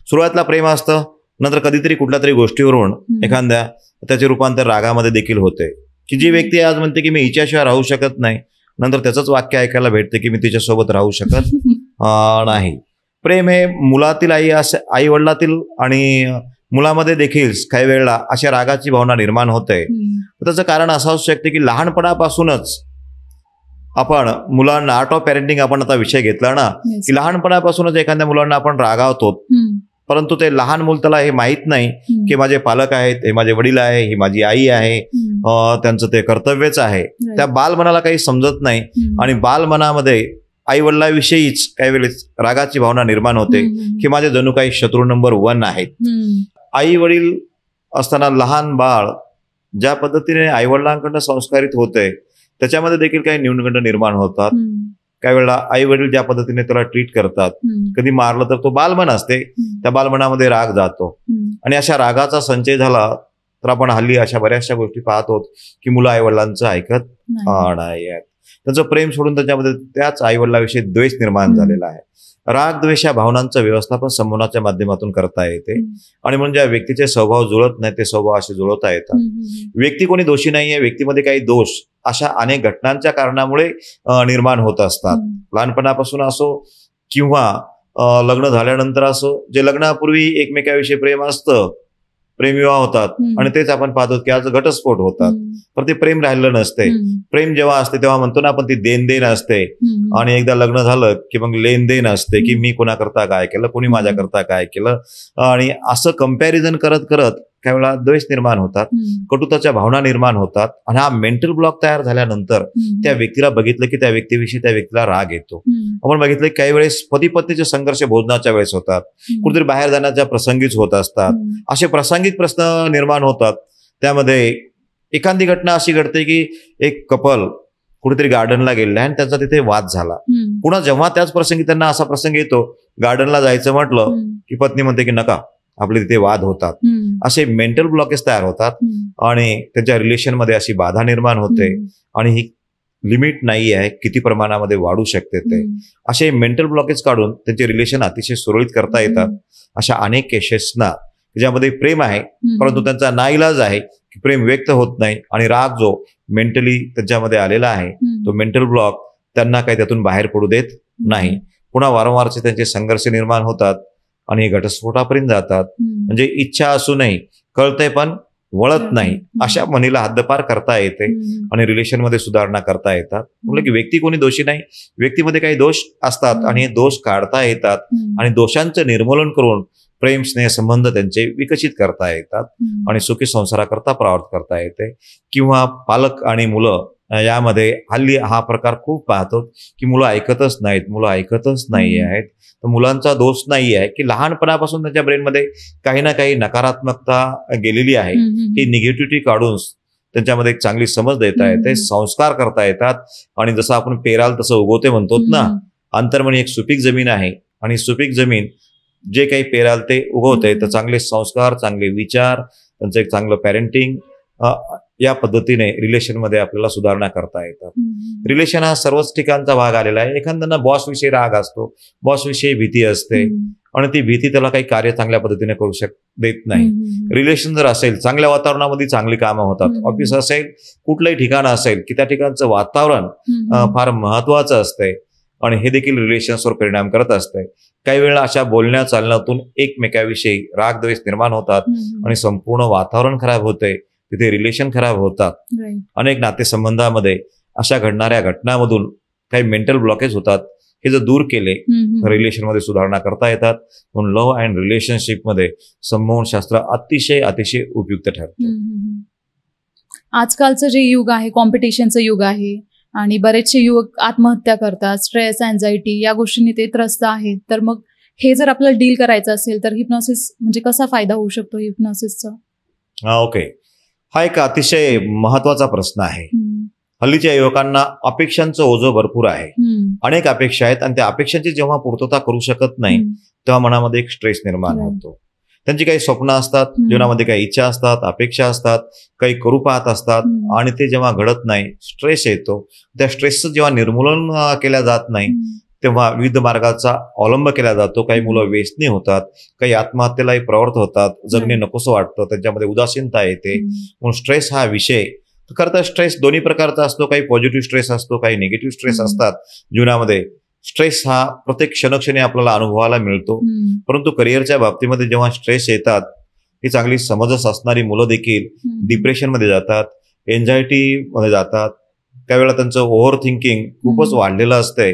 सुरुवातीला प्रेम असतं, नंतर कधीतरी कुठल्या तरी गोष्टीवरून एखाद्या त्याचे रूपांतर रागामध्ये देखील होते. की जी व्यक्ती आज म्हणते की मी हिच्याशिवाय राहू शकत नाही, नंतर त्याचंच वाक्य ऐकायला भेटते की मी तिच्यासोबत राहू शकत नाही. प्रेम हे मुलातील आई वडिलातील आणि मुलामध्ये देखील काही वेळेला अशा रागाची भावना निर्माण होते. त्याचं कारण असं असू शकते की लहानपणापासूनच आपण मुलांना, आर्ट ऑफ पॅरेंटिंग आपण आता विषय घेतला ना, की लहानपणापासूनच एखाद्या मुलांना आपण रागावतो, परंतु ते लहान मूल त्याला हे माहीत नाही की माझे पालक आहेत, हे माझे वडील आहे, ही माझी आई आहे, त्यांचं ते कर्तव्यच आहे. त्या बालमनाला काही समजत नाही आणि बालमनामध्ये आई वडिलांविषयीच काही वेळेस रागाची भावना निर्माण होते की माझे जणू काही शत्रू नंबर 1 आहेत. आई वडील असताना लहान बाळ ज्या पद्धतीने आई वडिलांकडून संस्कारित होते त्याच्यामध्ये देखील काही न्यूनगंड निर्माण होतात. काही वेळेला आई वडील ज्या पद्धतीने त्याला ट्रीट करतात, कधी मारलं तर तो बालमन असते, त्या बालमनामध्ये राग जातो आणि अशा रागाचा संचय झाला तर आपण हल्ली अशा बऱ्याचशा गोष्टी पाहतो की मुलं आई वडिलांचं ऐकत नाही, त्यांचं प्रेम सोडून त्याच्यामध्ये त्याच आई वडिलांविषयी द्वेष निर्माण झालेला आहे. राग द्वेष या भावनांचं व्यवस्थापन संमोहनाच्या माध्यमातून करता येते आणि म्हणजे ज्या व्यक्तीचे स्वभाव जुळत नाही ते स्वभाव असे जुळवता येतात. व्यक्ती कोणी दोषी नाहीये, व्यक्तीमध्ये काही दोष अशा अनेक घटनांच्या कारणामुळे निर्माण होत असतात. लहानपणापासून असो किंवा लग्न झाल्यानंतर असो, जे लग्नापूर्वी एकमेकाविषयी प्रेम असतं, प्रेमविवाह होतात आणि तेच आपण पाहतो की आज घटस्फोट होतात. तर ते प्रेम राहिलं नसते. प्रेम जेव्हा असते तेव्हा म्हणतो ना आपण, ती देण असते आणि एकदा लग्न झालं की मग लेनदेन असते की मी कोणाकरता काय केलं, कोणी माझ्याकरता काय केलं, आणि असं कम्पॅरिझन करत करत काही वेळा द्वेष निर्माण होतात, कटुताच्या भावना निर्माण होतात आणि हा मेंटल ब्लॉक तयार झाल्यानंतर त्या व्यक्तीला बघितलं की त्या व्यक्तीविषयी त्या व्यक्तीला राग येतो. आपण बघितलं की काही वेळेस पती पत्नीचे संघर्ष भोजनाच्या वेळेस होतात, कुठेतरी बाहेर जाण्याच्या प्रसंगीच होत असतात. असे प्रासंगिक प्रश्न निर्माण होतात. त्यामध्ये एखादी घटना अशी घडते की एक कपल कुठेतरी गार्डनला गेलेला आहे आणि त्यांचा तिथे वाद झाला. पुन्हा जेव्हा त्याच प्रसंगी त्यांना असा प्रसंग येतो, गार्डनला जायचं म्हटलं की पत्नी म्हणते की नका, आपले तिथे वाद होतात. असे मेंटल ब्लॉकेज तयार होतात आणि त्यांच्या रिलेशनमध्ये अशी बाधा निर्माण होते आणि ही लिमिट नाही आहे, किती प्रमाणामध्ये वाढू शकते ते. असे मेंटल ब्लॉकेज काढून त्यांचे रिलेशन अतिशय सुरळीत करता येतात. अशा अनेक केसेसना ज्यामध्ये प्रेम आहे परंतु त्यांचा नाईलाज आहे की प्रेम व्यक्त होत नाही आणि राग जो मेंटली त्यांच्यामध्ये आलेला आहे तो मेंटल ब्लॉक त्यांना काही त्यातून बाहेर पडू देत नाही. पुन्हा वारंवारचे त्यांचे संघर्ष निर्माण होतात आणि घटस्फोटापर्यंत जातात. म्हणजे इच्छा असूनही कळतंय पण वळत नाही, अशा म्हणीला हद्दपार करता येते आणि रिलेशनमध्ये सुधारणा करता येतात. म्हटलं की व्यक्ती कोणी दोषी नाही, व्यक्तीमध्ये काही दोष असतात आणि हे दोष काढता येतात आणि दोषांचं निर्मूलन करून प्रेम स्नेह संबंध त्यांचे विकसित करता येतात आणि सुखी संसाराकरता प्रवर्त करता येते. किंवा पालक आणि मुलं यामध्ये हल्ली हा प्रकार खूप पाहतो की मुलं ऐकतच नाही आहेत. तर मुलांचा दोष नाही आहे की लहानपणापासून त्यांच्या ब्रेनमध्ये काही ना काही नकारात्मकता गेलेली आहे. ही निगेटिव्हिटी काढून त्यांच्यामध्ये एक चांगली समज देता येते, संस्कार करता येतात आणि जसं आपण पेराल तसं उगवते म्हणतो ना, अंतर्मनी एक सुपीक जमीन आहे आणि सुपीक जमीन जे काही पेराल ते उगवते. तर चांगले संस्कार, चांगले विचार, त्यांचं एक चांगलं पॅरेंटिंग या पद्धतीने रिलेशनमध्ये आपल्याला सुधारणा करता येतात. रिलेशन हा सर्वच ठिकाणचा भाग आलेला आहे. एखाद्यांना बॉसविषयी राग असतो, बॉसविषयी भीती असते आणि ती भीती त्याला काही कार्य चांगल्या पद्धतीने करू देत नाही. रिलेशन जर असेल, चांगल्या वातावरणामध्ये चांगली कामं होतात. ऑफिस असेल, कुठलंही ठिकाण असेल की त्या ठिकाणचं वातावरण फार महत्वाचं असतंय आणि हे देखील रिलेशन्सवर परिणाम करत असते. काही वेळा अशा बोलण्या चालण्यातून एकमेकाविषयी राग द्वेष निर्माण होतात आणि संपूर्ण वातावरण खराब होते, तिथे रिलेशन खराब होतात. अनेक नातेसंबंधामध्ये अशा घडणाऱ्या घटनांमधून काही मेंटल ब्लॉकेज होतात. हे जर दूर केले तर रिलेशनमध्ये सुधारणा करता येतात. म्हणून लव्ह अँड रिलेशनशिपमध्ये संमोहन शास्त्र अतिशय अतिशय उपयुक्त ठरतं. आजकालचं जे युग आहे कॉम्पिटिशनचं युग आहे आणि बरेचसे युवक आत्महत्या करतात, स्ट्रेस, अँझायटी या गोष्टींनी ते त्रस्त आहेत. तर मग हे जर आपल्याला डील करायचं असेल तर हिप्नॉसिस म्हणजे कसा फायदा होऊ शकतो हिप्नॉसिसचा? ओके, हा एक अतिशय महत्वाचा प्रश्न आहे. हल्लीच्या युवकांना अपेक्षांचं ओझं भरपूर आहे, अनेक अपेक्षा आहेत आणि त्या अपेक्षांची जेव्हा पूर्तता करू शकत नाही तेव्हा मनामध्ये एक स्ट्रेस निर्माण होतो. त्यांची काही स्वप्न असतात, जीवनामध्ये काही इच्छा असतात, अपेक्षा असतात, काही करू पाहत असतात आणि ते जेव्हा घडत नाही स्ट्रेस येतो. त्या स्ट्रेसचं जेव्हा निर्मूलन केलं जात नाही तेव्हा विविध मार्गाचा अवलंब केला जातो. काही मुलं व्यसनी होतात, काही आत्महत्येलाही प्रवृत्त होतात, जगणे नकोसं वाटतं, त्यांच्यामध्ये उदासीनता येते. म्हणून स्ट्रेस हा विषय खरं तर स्ट्रेस दोन्ही प्रकारचा असतो. काही पॉझिटिव्ह स्ट्रेस असतो, काही निगेटिव्ह स्ट्रेस असतात जीवनामध्ये. स्ट्रेस हा प्रत्येक क्षणोक्षणी आपल्याला अनुभवायला मिळतो, परंतु करिअरच्या बाबतीमध्ये जेव्हा स्ट्रेस येतात ही चांगली समजच असणारी मुलं देखील डिप्रेशनमध्ये जातात, एन्झायटी मध्ये जातात. त्यावेळेला त्यांचं ओव्हर थिंकिंग खूपच वाढलेलं असतंय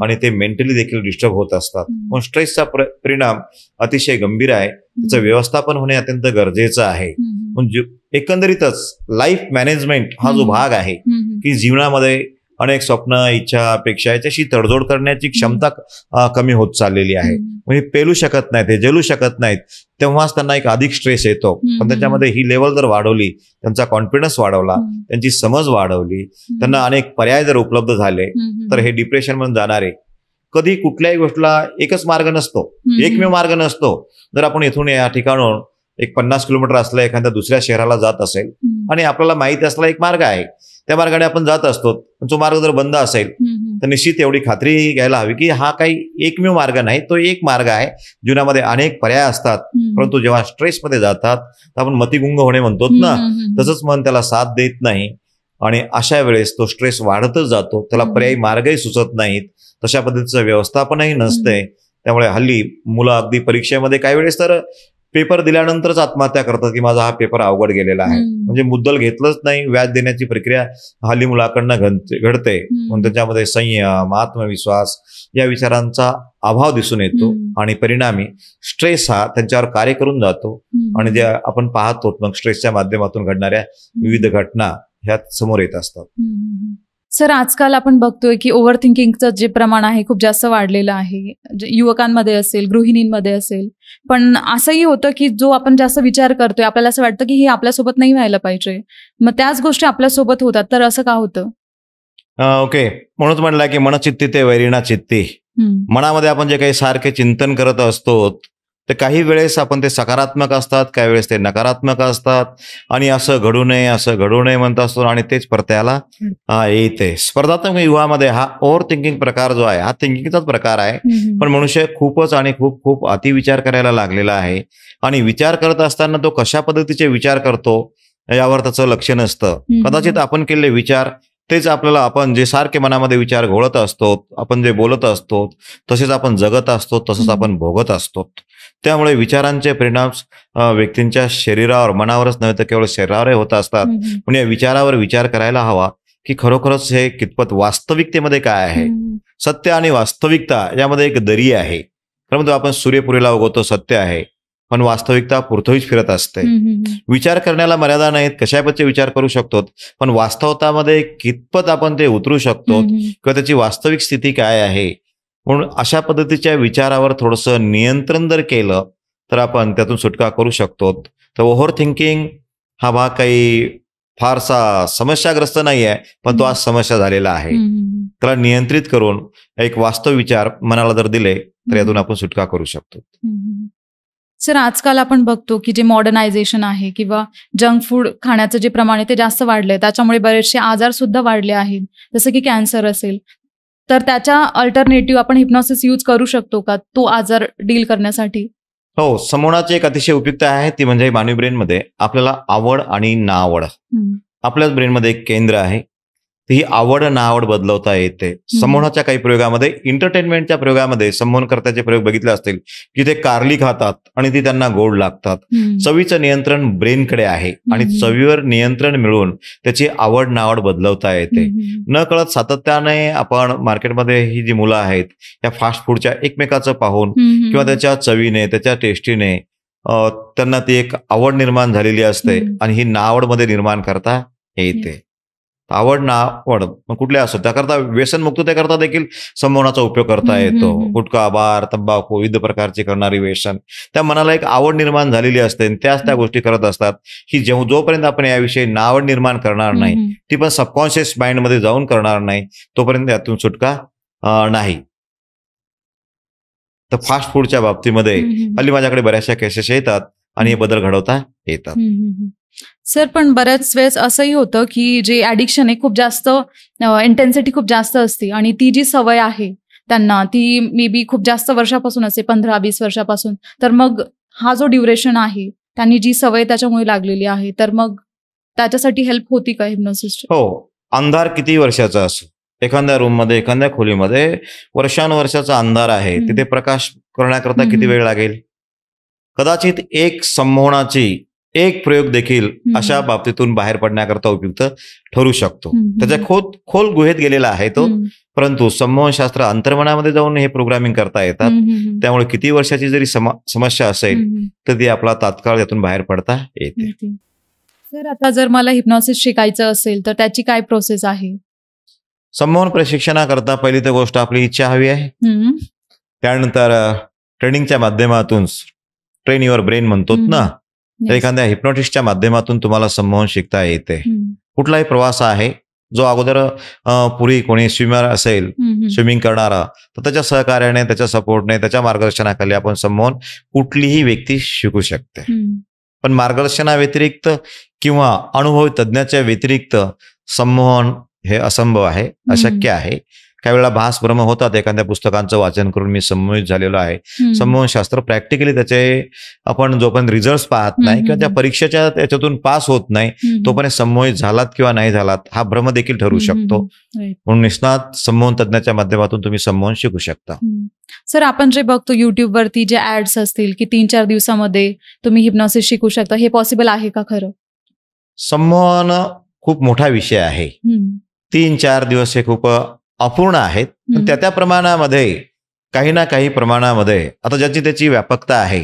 आणि ते मेंटली देखील डिस्टर्ब होत असतात. पण स्ट्रेसचा परिणाम अतिशय गंभीर आहे, त्याचं व्यवस्थापन होणे अत्यंत गरजेचं आहे. म्हणजे एकंदरीतच लाईफ मॅनेजमेंट हा जो भाग आहे की जीवनामध्ये अनेक स्वप्न, इच्छा, अपेक्षा याच्याशी तडजोड करण्याची क्षमता कमी होत चाललेली आहे. म्हणजे पेलू शकत नाहीत, हे झेलू शकत नाहीत, तेव्हाच त्यांना एक अधिक स्ट्रेस येतो. पण त्याच्यामध्ये ही लेवल जर वाढवली, त्यांचा कॉन्फिडन्स वाढवला, त्यांची समज वाढवली, त्यांना अनेक पर्याय जर उपलब्ध झाले तर हे डिप्रेशन मध्ये जाणारे कधी कुठल्याही गोष्टीला एकच मार्ग नसतो, एकमेव मार्ग नसतो. जर आपण इथून या ठिकाणून एक 50 किलोमीटर असलं एखाद्या दुसऱ्या शहराला जात असेल आणि आपल्याला माहिती असलेला एक मार्ग आहे, त्या मार्गाने आपण जात असतो, पण तो मार्ग जर बंद असेल तर निश्चित एवढी खात्री घ्यायला हवी की हा काही एकमेव मार्ग नाही, तो एक मार्ग आहे. जीवनामध्ये अनेक पर्याय असतात, परंतु जेव्हा स्ट्रेसमध्ये जातात तर आपण मतिगुंग होणे म्हणतो ना, तसंच मन त्याला साथ देत नाही आणि अशा वेळेस तो स्ट्रेस वाढतच जातो, त्याला पर्यायी मार्गही सुचत नाहीत, तशा पद्धतीचं व्यवस्थापनही नसतंय. त्यामुळे हल्ली मुलं अगदी परीक्षेमध्ये काही वेळेस तर पेपर दिल्यानंतरच आत्महत्या करतात की माझा हा पेपर अवघड गेलेला आहे. म्हणजे मुद्दल घेतलंच नाही, व्याज देण्याची प्रक्रिया हल्ली मुलाकडनं घडते. पण त्याच्यामध्ये संयम, आत्मविश्वास या विचारांचा अभाव दिसून येतो आणि परिणामी स्ट्रेस हा त्यांच्यावर कार्य करून जातो आणि जे आपण पाहतो मग स्ट्रेसच्या माध्यमातून घडणाऱ्या विविध घटना ह्या समोर येत असतात. सर, आजकाल आपण बघतोय की ओव्हर थिंकिंगचं जे प्रमाण आहे खूप जास्त वाढलेलं आहे, युवकांमध्ये असेल, गृहिणींमध्ये असेल. पण असंही होतं की जो आपण जास्त विचार करतोय आपल्याला असं वाटतं की हे आपल्यासोबत नाही व्हायला पाहिजे, मग त्याच गोष्टी आपल्यासोबत होतात. तर असं का होतं? ओके, म्हणूनच म्हणलं की मनचित्ती ते वैरिणा चित्ती. मनामध्ये आपण जे काही सारखे चिंतन करत असतो ते काही वेळेस आपण ते सकारात्मक असतात, काही वेळेस ते नकारात्मक असतात आणि असं घडू नये असं घडू नये म्हणत असतो आणि तेच परत्याला येते. स्पर्धात्मक युगामध्ये हा ओव्हर थिंकिंग प्रकार जो आहे हा थिंकिंगचाच प्रकार आहे. पण मनुष्य खूपच आणि खूप खूप अतिविचार करायला लागलेला आहे आणि विचार करत असताना तो कशा पद्धतीचे विचार करतो यावर त्याचं लक्ष नसतं. कदाचित आपण केलेले विचार तेच आपल्याला, आपण जे सारखे मनामध्ये विचार घोळत असतो, आपण जे बोलत असतो तसेच आपण जगत असतो, तसंच आपण भोगत असतो. त्यामुळे विचारांचे परिणाम व्यक्तींच्या शरीरावर, मनावरच नव्हे तर केवळ शरीरावरही होत असतात. पण या विचारावर विचार करायला हवा की खरोखरच हे कितपत वास्तविकतेमध्ये काय आहे. सत्य आणि वास्तविकता यामध्ये एक दरी आहे. परंतु आपण सूर्यपुरीला उगवतो सत्य आहे, पण वास्तविकता पुरतोच फिरत असते. विचार करण्याला मर्यादा नाहीत, कशापचे विचार करू शकतो, पण वास्तवतामध्ये कितपत आपण ते उतरू शकतो किंवा त्याची वास्तविक स्थिती काय आहे. म्हणून अशा पद्धतीच्या विचारावर थोडंसं नियंत्रण जर केलं तर आपण त्यातून सुटका करू शकतो. तर ओव्हर थिंकिंग हा भाग काही फारसा समस्याग्रस्त नाही आहे, पण तो आज समस्या झालेला आहे. त्याला नियंत्रित करून एक वास्तव विचार मनाला जर दिले तर यातून आपण सुटका करू शकतो. सर, आजकाल आपण बघतो की जे मॉडर्नायझेशन आहे किंवा जंक फूड खाण्याचं जे प्रमाण आहे ते जास्त वाढलंय, त्याच्यामुळे बरेचसे आजार सुद्धा वाढले आहेत, जसं की कॅन्सर असेल. तर त्याच्या अल्टरनेटिव्ह आपण हिप्नॉसिस यूज करू शकतो का तो आजार डील करण्यासाठी? हो, समोनाची एक अतिशय उपयुक्त आहे, ती म्हणजे मानवी ब्रेनमध्ये आपल्याला आवड आणि नावड, आपल्याच ब्रेनमध्ये एक केंद्र आहे. ही आवड नावड बदलवता येते. संमोहनाच्या काही प्रयोगामध्ये, एंटरटेनमेंटच्या प्रयोगामध्ये संमोहनकर्त्याचे प्रयोग बघितले असतील की ते कारली खातात आणि ती त्यांना गोड लागतात. चवीचं नियंत्रण ब्रेनकडे आहे आणि चवीवर नियंत्रण मिळून त्याची आवड नावड बदलवता येते. न कळत सातत्याने आपण मार्केटमध्ये ही जी मुलं आहेत या फास्ट फूडच्या एकमेकाचं पाहून किंवा त्याच्या चवीने, त्याच्या टेस्टीने त्यांना ती एक आवड निर्माण झालेली असते आणि ही नावडमध्ये निर्माण करता येते. आवड नावड मग कुठल्या असो, त्याकरता व्यसनमुक्ततेकरता देखील संमोहनाचा उपयोग करता येतो. गुटखा, बार, तंबाखू, विविध प्रकारचे करणारी व्यसन, त्या मनाला एक आवड निर्माण झालेली असते, त्याच त्या गोष्टी करत असतात की जोपर्यंत आपण याविषयी नावड निर्माण करणार नाही, ती पण सबकॉन्शियस माइंडमध्ये जाऊन करणार नाही, तोपर्यंत यातून सुटका नाही. तर फास्ट फूडच्या बाबतीमध्ये हल्ली माझ्याकडे बऱ्याचशा केसेस येतात आणि हे बदल घडवता येतात. सर, पण बऱ्याच वेळेस असंही होतं की जे ॲडिक्शन आहे खूप जास्त इंटेन्सिटी खूप जास्त असते आणि ती जी सवय आहे त्यांना ती मे बी खूप जास्त वर्षापासून असते, 15-20 वर्षापासून. तर मग हा जो ड्युरेशन आहे, त्यांनी जी सवय त्याच्यामुळे लागलेली आहे, तर मग त्याच्यासाठी हेल्प होती का हिप्नोसिस? हो, अंधार किती वर्षाचा असो, एखाद्या रूममध्ये, एखाद्या खोलीमध्ये वर्षानुवर्षाचा अंधार आहे, तिथे प्रकाश करण्याकरता किती वेळ लागेल? कदाचित एक संमोहनाची एक प्रयोग देखील अशा बाबतीतून बाहेर पडण्याकरता उपयुक्त ठरू शकतो. त्याच्या खोल गुहेत गेलेला आहे तो, परंतु संमोहनशास्त्र अंतर्मनामध्ये जाऊन हे प्रोग्रामिंग करता येतात. त्यामुळे किती वर्षाची जरी समस्या असेल तर ती आपला तात्काळ यातून बाहेर पडता येते. सर, आता जर मला हिप्नॉसिस शिकायचं असेल तर त्याची काय प्रोसेस आहे? संमोहन प्रशिक्षणाकरता पहिली तर गोष्ट आपली इच्छा हवी आहे. त्यानंतर ट्रेनिंगच्या माध्यमातून, ट्रेन युअर ब्रेन म्हणतो ना, तर एखाद्या हिप्नॉटिस्टच्या माध्यमातून तुम्हाला संमोहन शिकता येते. कुठलाही प्रवास आहे, जो अगोदर पूर्वी कोणी स्विमर असेल, स्विमिंग करणारा, तर त्याच्या सहकार्याने, त्याच्या सपोर्टने, त्याच्या मार्गदर्शनाखाली आपण संमोहन कुठलीही व्यक्ती शिकू शकते. पण मार्गदर्शनाव्यतिरिक्त किंवा अनुभवी तज्ज्ञाच्या व्यतिरिक्त संमोहन हे असंभव आहे, अशक्य आहे. काही वेळा भास भ्रम होतात. एखाद्या पुस्तकांचं वाचन करून मी संमोहित झालेलो आहे. संमोहन शास्त्र प्रॅक्टिकली त्याचे आपण जोपर्यंत रिझल्ट पाहत नाही किंवा त्या परीक्षेच्या त्याच्यातून पास होत नाही तोपर्यंत संमोहित झालात किंवा नाही झालात हा भ्रम देखील ठरू शकतो. म्हणून निष्णात संमोहन तज्ञाच्या माध्यमातून तुम्ही संमोहन शिकू शकता. सर, आपण जे बघतो युट्यूबवरती जे ऍड्स असतील की 3-4 दिवसामध्ये तुम्ही हिप्नॉसिस शिकू शकता, हे पॉसिबल आहे का खरं? संमोहन खूप मोठा विषय आहे. 3-4 दिवस हे खूप अपूर्ण आहेत. पण त्या प्रमाणामध्ये काही ना काही प्रमाणामध्ये आता ज्याची त्याची व्यापकता आहे.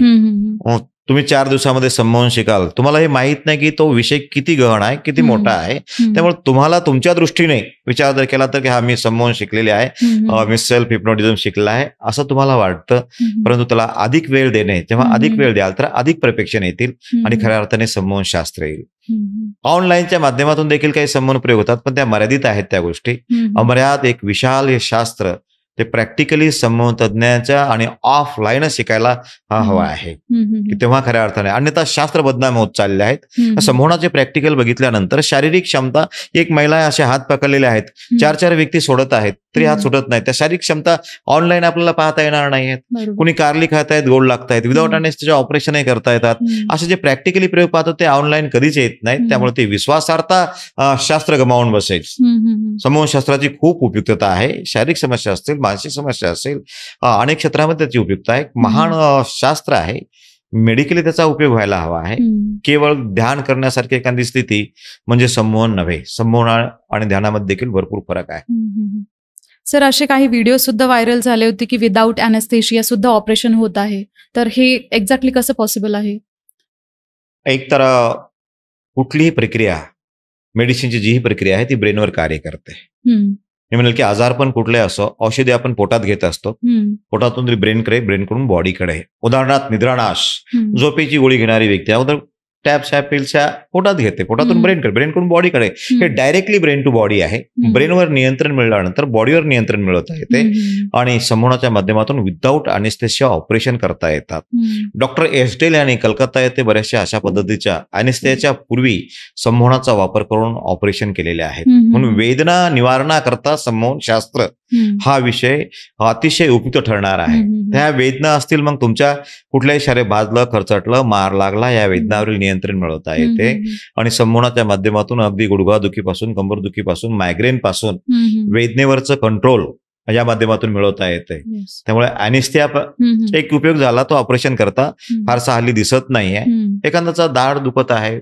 तुम्ही 4 दिवसामध्ये संमोहन शिकाल, तुम्हाला हे माहित नाही की तो विषय किती गहन आहे, किती मोठा आहे. त्यामुळे तुम्हाला तुमच्या दृष्टीने विचार जर केला तर की हा मी संमोहन शिकलेले आहे, मी सेल्फ हिप्नोटिझम शिकला आहे असं तुम्हाला वाटतं. परंतु त्याला अधिक वेळ देणे, जेव्हा अधिक वेळ द्याल तर अधिक परफेक्शन येतील आणि खऱ्या अर्थाने संमोहन शास्त्र येईल. ऑनलाईनच्या माध्यमातून देखील काही संमोहन प्रयोग होतात, पण त्या मर्यादित आहेत त्या गोष्टी. अमर्याद एक विशाल हे शास्त्र ते प्रॅक्टिकली संमोहन तज्ञाच्या आणि ऑफलाईनच शिकायला हवा आहे की तेव्हा खऱ्या अर्थाने. अन्यथा शास्त्र बदनाम होत चालले आहेत. संमोहनाचे प्रॅक्टिकल बघितल्यानंतर शारीरिक क्षमता, एक महिला असे हात पकडलेले आहेत, 4-4 व्यक्ती सोडत आहेत तरी हात सुटत नाही. त्या शारीरिक क्षमता ऑनलाईन आपल्याला पाहता येणार नाहीत. कुणी कारली खातायत, गोड लागतायत, विदाऊट अनेस्थेसिया ऑपरेशनही करता येतात. असे जे प्रॅक्टिकली प्रयोग पाहतो ते ऑनलाईन कधीच येत नाहीत. त्यामुळे ते विश्वासार्हता शास्त्र गमावून बसेल. संमोहन शास्त्राची खूप उपयुक्तता आहे. शारीरिक समस्या असतील, मानसिक समस्या असेल, अनेक क्षेत्रामध्ये त्याची उपयुक्तता आहे. महान शास्त्र आहे. मेडिकली त्याचा उपयोग व्हायला हवा आहे. केवळ ध्यान करण्यासारखी एखादी स्थिती म्हणजे संमोहन नव्हे. संमोहन आणि ध्यानामध्ये देखील भरपूर फरक आहे. सर, असे काही व्हिडिओ सुद्धा व्हायरल झाले होते की विदाऊट अॅनेस्थेशिया सुद्धा ऑपरेशन होत आहे, तर हे एक्झॅक्टली कसं पॉसिबल आहे? एक तर कुठलीही प्रक्रिया, मेडिसिनची जी ही प्रक्रिया आहे ती ब्रेनवर कार्य करते. मी म्हणेल की आजार पण कुठले असो, औषधे आपण पोटात घेत असतो, पोटातून ब्रेनकडे, ब्रेनकडून बॉडीकडे. उदाहरणार्थ निद्रानाश, झोपेची गोळी घेणारी व्यक्ती अगोदर टॅब्स पिल्सच्या पोटात घेते, पोटातून ब्रेनकडे, ब्रेनकडून बॉडीकडे. हे डायरेक्टली ब्रेन टू बॉडी आहे. ब्रेनवर नियंत्रण मिळाल्यानंतर बॉडीवर नियंत्रण मिळवता येते आणि संमोहनाच्या माध्यमातून विदाऊट अनेस्थेसिया ऑपरेशन करता येतात. डॉक्टर एस्टेल यांनी कलकत्ता येथे बऱ्याचशा अशा पद्धतीच्या अनेस्थेसियाच्या पूर्वी संमोहनाचा वापर करून ऑपरेशन केलेले आहेत. म्हणून वेदना निवारणाकरता संमोहन शास्त्र हा विषय अतिशय उपयुक्त ठरणार आहे. त्या वेदना असतील, मग तुमच्या कुठल्याही शरीर भाजलं, खरचटलं, मार लागला, या वेदनावरील नियंत्रण मिळवता येते. आणि संमोहनाच्या माध्यमातून अगदी गुडघादुखीपासून, कंबरदुखीपासून, मायग्रेन पासून वेदनेवरचं कंट्रोल या माध्यमातून मिळवता येते. त्यामुळे अनेस्थेसिया एक उपयोग झाला, तो ऑपरेशन करता फारसा हल्ली दिसत नाहीये. एखाद्याचा दाढ दुखत आहे,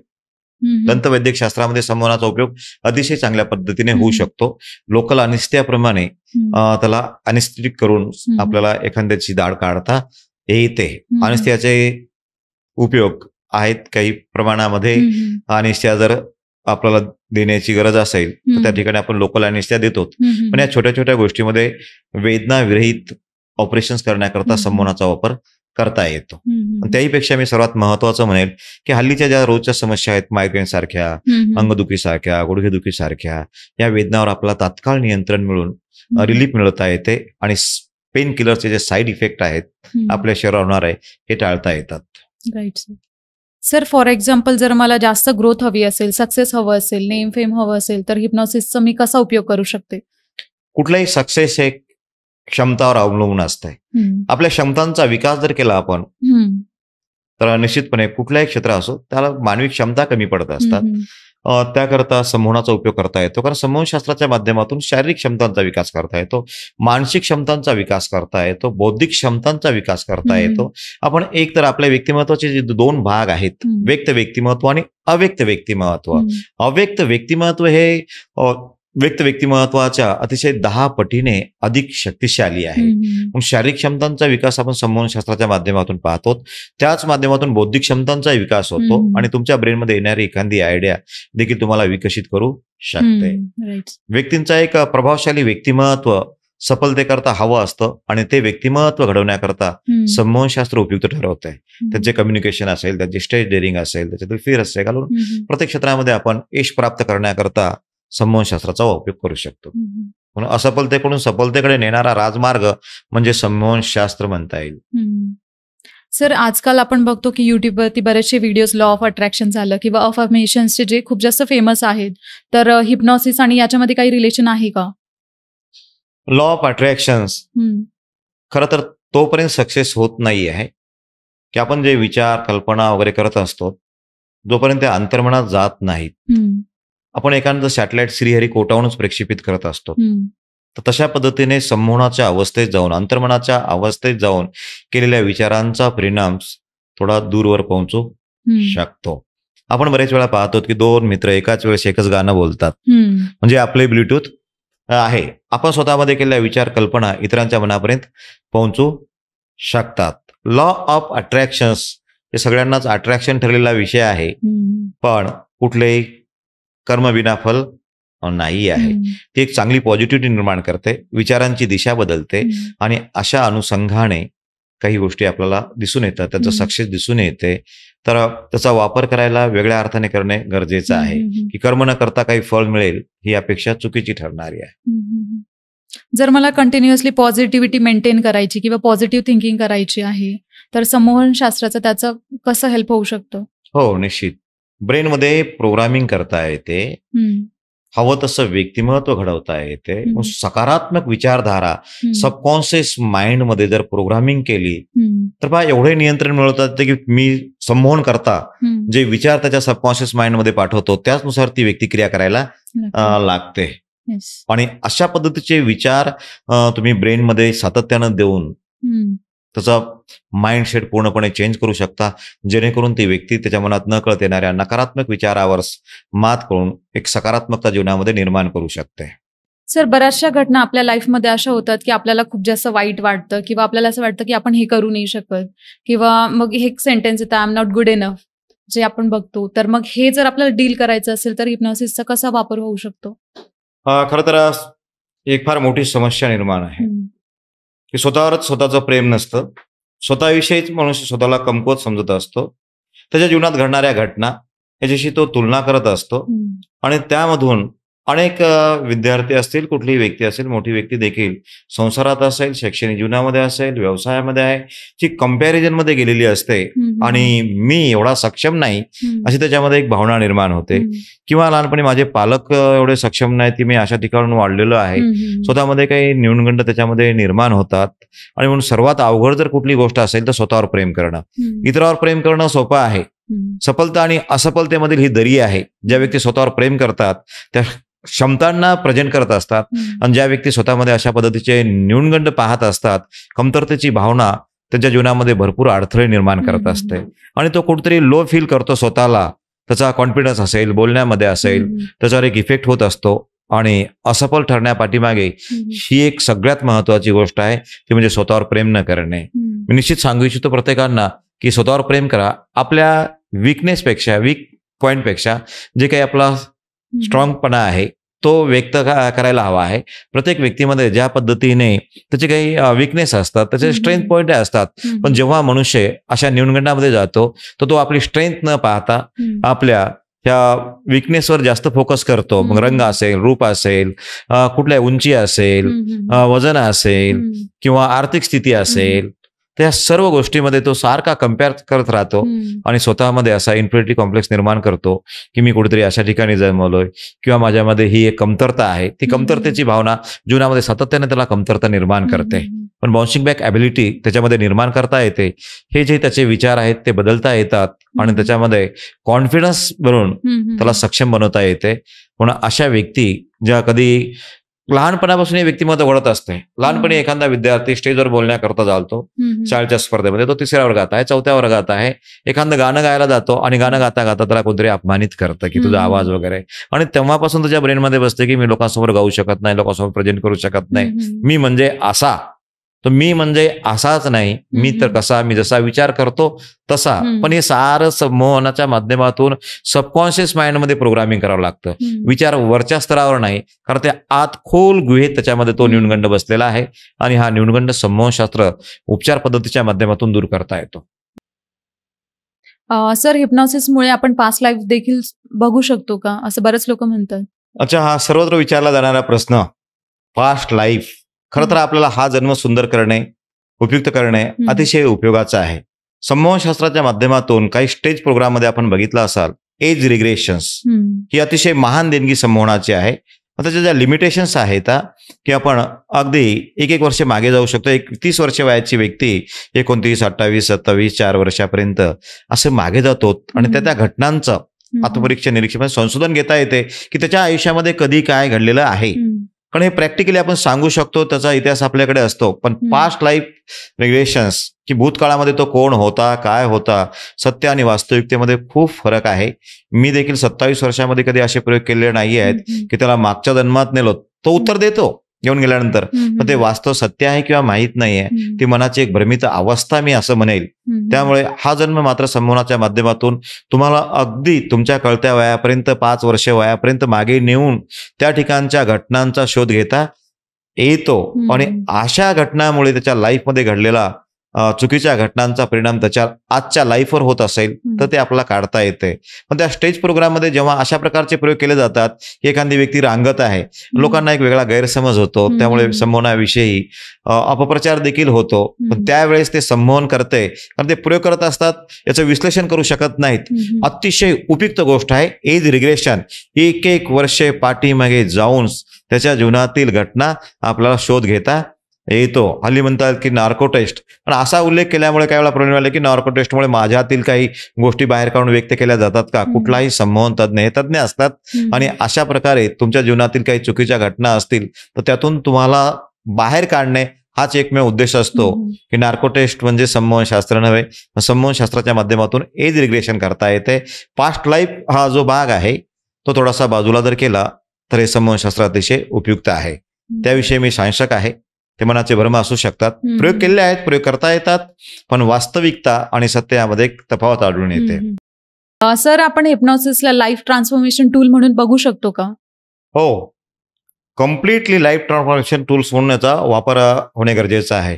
दंतवैद्यक शास्त्रामध्ये संमोहनाचा उपयोग अतिशय चांगल्या पद्धतीने होऊ शकतो. लोकल अनेस्थेसियाप्रमाणे त्याला अनेस्थेटिक करून आपल्याला एखाद्याची दाढ काढता येते. अनेस्थेसियाचे उपयोग आहेत काही प्रमाणामध्ये. अनेस्थेसिया जर आपल्याला देण्याची गरज असेल तर त्या ठिकाणी आपण लोकल अनेस्थेसिया देतो. पण या छोट्या छोट्या गोष्टीमध्ये वेदना विरहित ऑपरेशन्स करण्याकरता संमोहनाचा वापर करता येतो. त्याहीपेक्षा मी सर्वात महत्वाचं म्हणेल की हल्लीच्या ज्या रोजच्या समस्या आहेत, मायग्रेन सारख्या, अंगदुखीसारख्या, गुडघेदुखीसारख्या, या वेदनावर आपल्याला तात्काळ नियंत्रण मिळून रिलीफ मिळवता येते आणि पेन किलरचे जे साईड इफेक्ट आहेत आपल्या शरीरावर होणार आहे हे टाळता येतात. राईट सर, फॉर एक्झाम्पल जर मला जास्त ग्रोथ हवी असेल, सक्सेस हवं असेल, नेम फेम हवं असेल, तर हिप्नॉसिसचा मी कसा उपयोग करू शकते? कुठलाही सक्सेस हे क्षमतावर अवलंबून असते. आपल्या क्षमतांचा विकास जर केला आपण तर निश्चितपणे कुठल्याही क्षेत्र असो त्याला मानवी क्षमता कमी पडत असतात. त्याकरता संमोहनाचा उपयोग करता येतो. कारण संमोहन शास्त्राच्या माध्यमातून शारीरिक क्षमतांचा विकास करता येतो, मानसिक क्षमतांचा विकास करता येतो, बौद्धिक क्षमतांचा विकास करता येतो. आपण एक तर आपल्या व्यक्तिमत्वाचे जे 2 भाग आहेत, व्यक्त व्यक्तिमत्व आणि अव्यक्त व्यक्तिमत्व. अव्यक्त व्यक्तिमत्व हे व्यक्त व्यक्तिमत्वाच्या अतिशय 10 पटीने अधिक शक्तिशाली आहे. मग शारीरिक क्षमतांचा विकास आपण संमोहन शास्त्राच्या माध्यमातून पाहतो. त्याच माध्यमातून बौद्धिक क्षमतांचा विकास होतो आणि तुमच्या ब्रेनमध्ये येणारी एखादी आयडिया देखील तुम्हाला विकसित करू शकते. व्यक्तींचा एक प्रभावशाली व्यक्तिमत्व सफलतेकरता हवं असतं आणि ते व्यक्तिमत्व घडवण्याकरता संमोहन शास्त्र उपयुक्त ठरवत आहे. त्यांचे कम्युनिकेशन असेल, त्यांची स्टेज डेअरिंग असेल, त्याच्यातील फिर असेल घालून प्रत्येक क्षेत्रामध्ये आपण यश प्राप्त करण्याकरता संमोहन शास्त्राचा उपयोग करू शकतो. म्हणून असफलतेकडून सफलतेकडे नेणारा राजमार्ग म्हणजे संमोहन शास्त्र म्हणता येईल. सर, आजकाल आपण बघतो की युट्यूबवरती बरेचसे व्हिडिओज लॉ ऑफ अट्रॅक्शन झालं किंवा अफर्मेशन्सचे जे खूप जास्त फेमस आहेत, तर हिप्नॉसिस आणि याच्यामध्ये काही रिलेशन आहे का? लॉ ऑफ अट्रॅक्शन्स खरं तर तोपर्यंत सक्सेस होत नाही आहे की आपण जे विचार कल्पना वगैरे करत असतो जोपर्यंत ते अंतर्मनात जात नाहीत. आपण एखादं सॅटेलाइट श्रीहरिकोटाहूनच प्रक्षेपित करत असतो. तर तशा पद्धतीने संमोहनाच्या अवस्थेत जाऊन अंतर्मनाच्या अवस्थेत जाऊन केलेल्या विचारांचा परिणाम थोडा दूरवर पोहोचू शकतो. आपण बरेच वेळा पाहतो की दोन मित्र एकाच वेळेस एकच गाणं बोलतात, म्हणजे आपले ब्लूटूथ आहे. आपण स्वतःमध्ये केलेल्या विचार कल्पना इतरांच्या मनापर्यंत पोहोचू शकतात. लॉ ऑफ अट्रॅक्शन्स हे सगळ्यांनाच अट्रॅक्शन ठरलेला विषय आहे, पण कुठलेही कर्म विना फल नाही आहे. ती एक चांगली पॉझिटिव्हिटी निर्माण करते, विचारांची दिशा बदलते आणि अशा अनुषंगाने काही गोष्टी आपल्याला दिसून येतात, त्याचं सक्सेस दिसून येते. तर त्याचा वापर करायला वेगळ्या अर्थाने करणे गरजेचं आहे की कर्म न करता काही फळ मिळेल ही अपेक्षा चुकीची ठरणारी आहे. जर मला कंटिन्युअसली पॉझिटिव्हिटी मेंटेन करायची किंवा पॉझिटिव्ह थिंकिंग करायची आहे तर संमोहन शास्त्राचं त्याचं कसं हेल्प होऊ शकतं? हो, निश्चित. ब्रेनमध्ये प्रोग्रामिंग करता येते, हवं तसं व्यक्तिमत्व घडवता येते. सकारात्मक विचारधारा सबकॉन्शियस माइंड मध्ये जर प्रोग्रामिंग केली तर पहा एवढे नियंत्रण मिळवतात की मी संमोहन करता जे विचार त्याच्या सबकॉन्शियस माइंड मध्ये पाठवतो त्याचनुसार ती व्यक्ती क्रिया करायला लागते. आणि अशा पद्धतीचे विचार तुम्ही ब्रेनमध्ये सातत्यानं देऊन त्याचा माइंडसेट पूर्णपणे चेंज करू शकता, जेणेकरून ती व्यक्ती त्याच्या मनात न कळत येणाऱ्या नकारात्मक विचारावर मात करून एक सकारात्मकता जीवनामध्ये निर्माण करू शकते. सर, बऱ्याचशा घटना आपल्या लाईफमध्ये अशा होतात की आपल्याला खूप जास्त वाईट वाटतं किंवा आपल्याला असं वाटतं की आपण हे करू नाही शकत, किंवा मग हे एक सेंटेन्स येतं, I am not good enough, जे आपण बघतो. तर मग हे जर आपल्याला डील करायचं असेल तर हिप्नॉसिसचा कसा वापर होऊ शकतो? खरं तर एक फार मोठी समस्या निर्माण आहे की स्वतःवरच स्वतःचं प्रेम नसतं, स्वतःविषयीच मनुष्य स्वतःला कमकुवत समजत असतो. त्याच्या जीवनात घडणाऱ्या घटना याच्याशी तो तुलना करत असतो आणि त्यामधून अनेक विद्यार्थी असतील, कुठलीही व्यक्ती असेल, मोठी व्यक्ती देखील संसारात असेल, शैक्षणिक जीवनामध्ये असेल, व्यवसायामध्ये आहे, जी कंपॅरिझन मध्ये गेलेली असते आणि मी एवढा सक्षम नाही अशी त्याच्यामध्ये एक भावना निर्माण होते. किंवा लहानपणी माझे पालक एवढे सक्षम नाहीत की मी अशा ठिकाणून वाढलेलो आहे, स्वतःमध्ये काही न्यूनगंड त्याच्यामध्ये निर्माण होतात. आणि म्हणून सर्वात अवघड जर कुठली गोष्ट असेल तर स्वतःवर प्रेम करणं. इतरावर प्रेम करणं सोपं आहे, सफलता आणि असफलतेमधील ही दरी आहे. ज्या व्यक्ती स्वतःवर प्रेम करतात त्या क्षमतांना प्रेझेंट करत असतात आणि ज्या व्यक्ती स्वतःमध्ये अशा पद्धतीचे न्यूनगंड पाहत असतात, कमतरतेची भावना त्याच्या जीवनामध्ये भरपूर अडथळे निर्माण करत असते आणि तो कुठेतरी लो फील करतो स्वतःला. त्याचा कॉन्फिडन्स असेल, बोलण्यामध्ये असेल, त्याच्यावर एक इफेक्ट होत असतो. आणि असफल ठरण्यापाठीमागे ही एक सगळ्यात महत्वाची गोष्ट आहे, ती म्हणजे स्वतःवर प्रेम न करणे. मी निश्चित सांगू इच्छितो प्रत्येकांना की स्वतःवर प्रेम करा. आपल्या वीकनेसपेक्षा, वीक पॉईंटपेक्षा जे काही आपला स्ट्रॉंगपणा आहे तो व्यक्त करायला हवा आहे. प्रत्येक व्यक्तीमध्ये ज्या पद्धतीने त्याचे काही वीकनेस असतात, त्याचे स्ट्रेंथ पॉईंट असतात, पण जेव्हा मनुष्य अशा न्यूनगंडामध्ये जातो तर तो आपली स्ट्रेंथ न पाहता आपल्या त्या विकनेसवर जास्त फोकस करतो. मग रंग असेल, रूप असेल, कुठल्या उंची असेल, वजन असेल किंवा आर्थिक स्थिती असेल, त्या सर्व गोष्टीमध्ये तो सारखा कम्पेअर करत राहतो आणि स्वतःमध्ये असा इन्फिनिटी कॉम्प्लेक्स निर्माण करतो की मी कुठेतरी अशा ठिकाणी जन्मलोय किंवा माझ्यामध्ये ही एक कमतरता आहे. ती कमतरतेची भावना जीवनामध्ये सातत्याने त्याला कमतरता निर्माण करते. पण बाउन्सिंग बॅक ॲबिलिटी त्याच्यामध्ये निर्माण करता येते. हे जे त्याचे विचार आहेत ते बदलता येतात आणि त्याच्यामध्ये कॉन्फिडन्स भरून त्याला सक्षम बनवता येते. म्हणून अशा व्यक्ती ज्या कधी लहानपणापासून हे व्यक्तिमत्व घडत असते. लहानपणी एखादा विद्यार्थी स्टेजवर बोलण्याकरता जातो, शाळेच्या स्पर्धेमध्ये तो 3ऱ्या वर्गात आहे, 4थ्या वर्गात आहे, एखादं गाणं गायला जातो आणि गाणं गाता गाता त्याला कोणतरी अपमानित करतं की तुझा आवाज वगैरे, आणि तेव्हापासून त्याच्या ब्रेनमध्ये बसते की मी लोकांसमोर गाऊ शकत नाही, लोकांसमोर प्रेझेंट करू शकत नाही, मी म्हणजे असा. तर मी म्हणजे असाच नाही, मी तर कसा, मी जसा विचार करतो तसा. पण हे सारं संमोहनाच्या माध्यमातून सबकॉन्शियस माइंडमध्ये प्रोग्रामिंग करावं लागतं. विचार वरच्या स्तरावर नाही, कारण ते आत खोल गुहेत त्याच्यामध्ये तो न्यूनगंड बसलेला आहे आणि हा न्यूनगंड संमोहनशास्त्र उपचार पद्धतीच्या माध्यमातून दूर करता येतो. सर, हिप्नॉसिसमुळे आपण पास्ट लाईफ देखील बघू शकतो का, असं बरेच लोक म्हणतात? अच्छा, हा सर्वत्र विचारला जाणारा प्रश्न, पास्ट लाईफ. खरं तर आपल्याला हा जन्म सुंदर करणे, उपयुक्त करणे अतिशय उपयोगाचं आहे. संमोहनशास्त्राच्या माध्यमातून काही स्टेज प्रोग्राम मध्ये आपण बघितलं असाल, एज रिग्रेशन्स ही अतिशय महान देणगी संमोहनाची आहे. मग त्याच्या ज्या लिमिटेशन्स आहेत की आपण अगदी एक वर्ष मागे जाऊ शकतो. 30 वर्ष वयाची व्यक्ती 29, 28, 27, 4 वर्षापर्यंत असं मागे जातो आणि त्या घटनांचं आत्मपरीक्षा निरीक्षण संशोधन घेता येते की त्याच्या आयुष्यामध्ये कधी काय घडलेलं आहे. कारण हे प्रॅक्टिकली आपण सांगू शकतो, त्याचा इतिहास आपल्याकडे असतो. पण पास्ट लाईफ रिग्रेशन्स की भूतकाळामध्ये तो कोण होता, काय होता, सत्य आणि वास्तविकतेमध्ये खूप फरक आहे. मी देखील 27 वर्षामध्ये कधी असे प्रयोग केलेले नाही आहेत की त्याला मागच्या जन्मात नेलो, तो उत्तर देतो घेऊन गेल्यानंतर, पण ते वास्तव सत्य आहे किंवा माहीत नाहीये. ती मनाची एक भ्रमित अवस्था मी असं म्हणेल. त्यामुळे हा जन्म मात्र संमोहनाच्या माध्यमातून तुम्हाला अगदी तुमच्या कळत्या वयापर्यंत 5 वर्ष वयापर्यंत मागे नेऊन त्या ठिकाणच्या घटनांचा शोध घेता येतो आणि अशा घटनामुळे त्याच्या लाईफमध्ये घडलेला चुकीच्या घटनांचा परिणाम त्याच्या आजच्या लाईफवर होत असेल तर ते आपल्याला काढता येते. पण त्या स्टेज प्रोग्राममध्ये जेव्हा अशा प्रकारचे प्रयोग केले जातात की एखादी व्यक्ती रांगत आहे, लोकांना एक वेगळा गैरसमज होतो, त्यामुळे संमोहनाविषयी अपप्रचार देखील होतो. पण त्यावेळेस ते संमोहन करते, कारण ते प्रयोग करत असतात, याचं विश्लेषण करू शकत नाहीत. अतिशय उपयुक्त गोष्ट आहे एज रिग्रेशन. 1 वर्षे पाठीमागे जाऊन त्याच्या जीवनातील घटना आपल्याला शोध घेता येतो. हल्ली म्हणतात की नार्को टेस्ट, पण असा उल्लेख केल्यामुळे काय वेळा प्रॉब्लेम आला की नार्को टेस्टमुळे माझ्यातील काही गोष्टी बाहेर काढून व्यक्त केल्या जातात का? कुठलाही संमोहन तज्ज्ञ हे तज्ज्ञ असतात आणि अशा प्रकारे तुमच्या जीवनातील काही चुकीच्या घटना असतील तर त्यातून तुम्हाला बाहेर काढणे हाच एकमेव उद्देश असतो. की नार्को टेस्ट म्हणजे संमोहनशास्त्र नव्हे, संमोहनशास्त्राच्या माध्यमातून एज रिग्रेशन करता येते. पास्ट लाईफ हा जो भाग आहे तो थोडासा बाजूला जर केला तर हे संमोहनशास्त्र अतिशय उपयुक्त आहे. त्याविषयी मी सायन्सक आहे. ते मनाचे भ्रम असू शकतात, प्रयोग केलेले आहेत, प्रयोग करता येतात, पण वास्तविकता आणि सत्य यामध्ये एक तफावत आढळून येते. सर, आपण हिप्नॉसिसला लाईफ ट्रान्सफॉर्मेशन टूल म्हणून बघू शकतो का? हो, कम्प्लिटली लाईफ ट्रान्सफॉर्मेशन टूल्स म्हणून याचा वापर होणे गरजेचं आहे.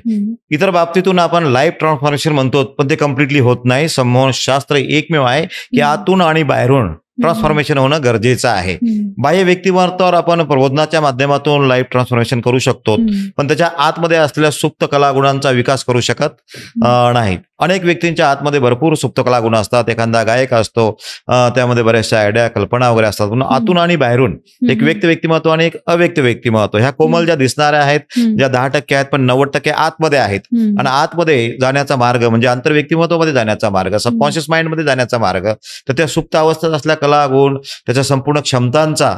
इतर बाबतीतून आपण लाईफ ट्रान्सफॉर्मेशन म्हणतो, पण ते कम्प्लिटली होत नाही. संमोहनशास्त्र एकमेव आहे की आतून आणि बाहेरून ट्रान्सफॉर्मेशन होणं गरजेचं आहे. बाह्य व्यक्तिमत्वावर आपण प्रबोधनाच्या माध्यमातून लाईफ ट्रान्सफॉर्मेशन करू शकतो, पण त्याच्या आतमध्ये असलेल्या सुप्त कलागुणांचा विकास करू शकत नाही. अनेक व्यक्तींच्या आतमध्ये भरपूर सुप्त कलागुण असतात. एखादा गायक असतो, त्यामध्ये बऱ्याचशा आयडिया कल्पना वगैरे असतात. पण आतून आणि बाहेरून एक व्यक्तिमत्व आणि एक अव्यक्त व्यक्तिमत्व, ह्या कोमल ज्या दिसणाऱ्या आहेत, ज्या 10% आहेत, पण 90% आतमध्ये आहेत. आणि आतमध्ये जाण्याचा मार्ग म्हणजे आंतरव्यक्तिमत्वामध्ये जाण्याचा मार्ग, सबकॉन्शियस माइंडमध्ये जाण्याचा मार्ग, तर त्या सुप्त अवस्थेत असलेल्या कलागुण, त्याच्या संपूर्ण क्षमतांचा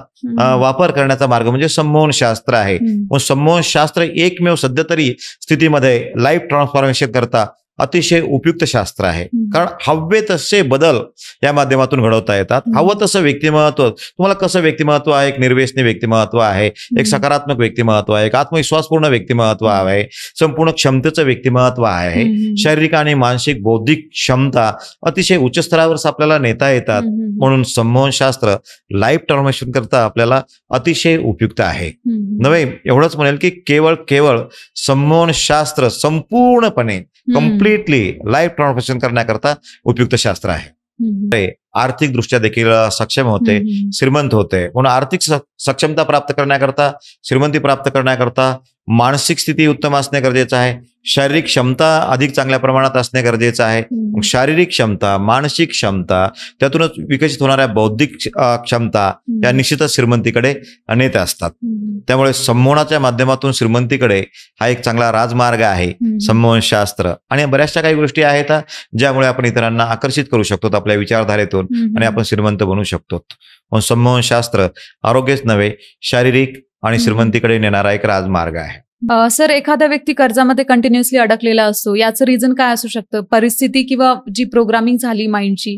वापर करण्याचा मार्ग म्हणजे संमोहनशास्त्र आहे. मग संमोहनशास्त्र एकमेव सध्या तरी स्थितीमध्ये लाईफ ट्रान्सफॉर्मेशन करता अतिशय उपयुक्त शास्त्र आहे. कारण हवे तसे बदल या माध्यमातून घडवता येतात. हवं तसं व्यक्तिमत्व, तुम्हाला कसं व्यक्तिमत्व आहे, एक निर्व्यसनी व्यक्तिमत्व आहे, एक सकारात्मक व्यक्तिमत्व आहे, एक आत्मविश्वासपूर्ण व्यक्तिमत्व आहे, संपूर्ण क्षमतेचं व्यक्तिमत्व आहे, शारीरिक आणि मानसिक बौद्धिक क्षमता अतिशय उच्च स्तरावर आपल्याला नेता येतात. म्हणून संमोहनशास्त्र लाईफ ट्रान्सफॉर्मेशन करता आपल्याला अतिशय उपयुक्त आहे. नव्हे एवढंच म्हणेल की केवळ संमोहनशास्त्र संपूर्णपणे कम्प्लिटली लाईफ ट्रान्सफॉर्मेशन करण्याकरता उपयुक्त शास्त्र आहे. आर्थिक दृष्ट्या देखील सक्षम होते, श्रीमंत होते. म्हणून आर्थिक सक्षमता प्राप्त करण्याकरता, श्रीमंती प्राप्त करण्याकरता मानसिक स्थिती उत्तम असणे गरजेचं आहे. शारीरिक क्षमता अधिक चांगल्या प्रमाणात असणे गरजेचं आहे. शारीरिक क्षमता, मानसिक क्षमता, त्यातूनच विकसित होणाऱ्या बौद्धिक क्षमता या निश्चितच श्रीमंतीकडे नेत असतात. त्यामुळे संमोहनाच्या माध्यमातून श्रीमंतीकडे हा एक चांगला राजमार्ग आहे संमोहनशास्त्र. आणि बऱ्याचशा काही गोष्टी आहेत ज्यामुळे आपण इतरांना आकर्षित करू शकतो आपल्या विचारधारेतून आणि आपण श्रीमंत बनू शकतो. पण संमोहनशास्त्र आरोग्यच नव्हे, शारीरिक आणि श्रीमंतीकडे नेणारा एक राजमार्ग आहे. सर, एखादा व्यक्ती कर्जामध्ये कंटिन्युअसली अडकलेला असतो, याचं रिझन काय असू शकतं? परिस्थिती किंवा जी प्रोग्रामिंग झाली माइंडची,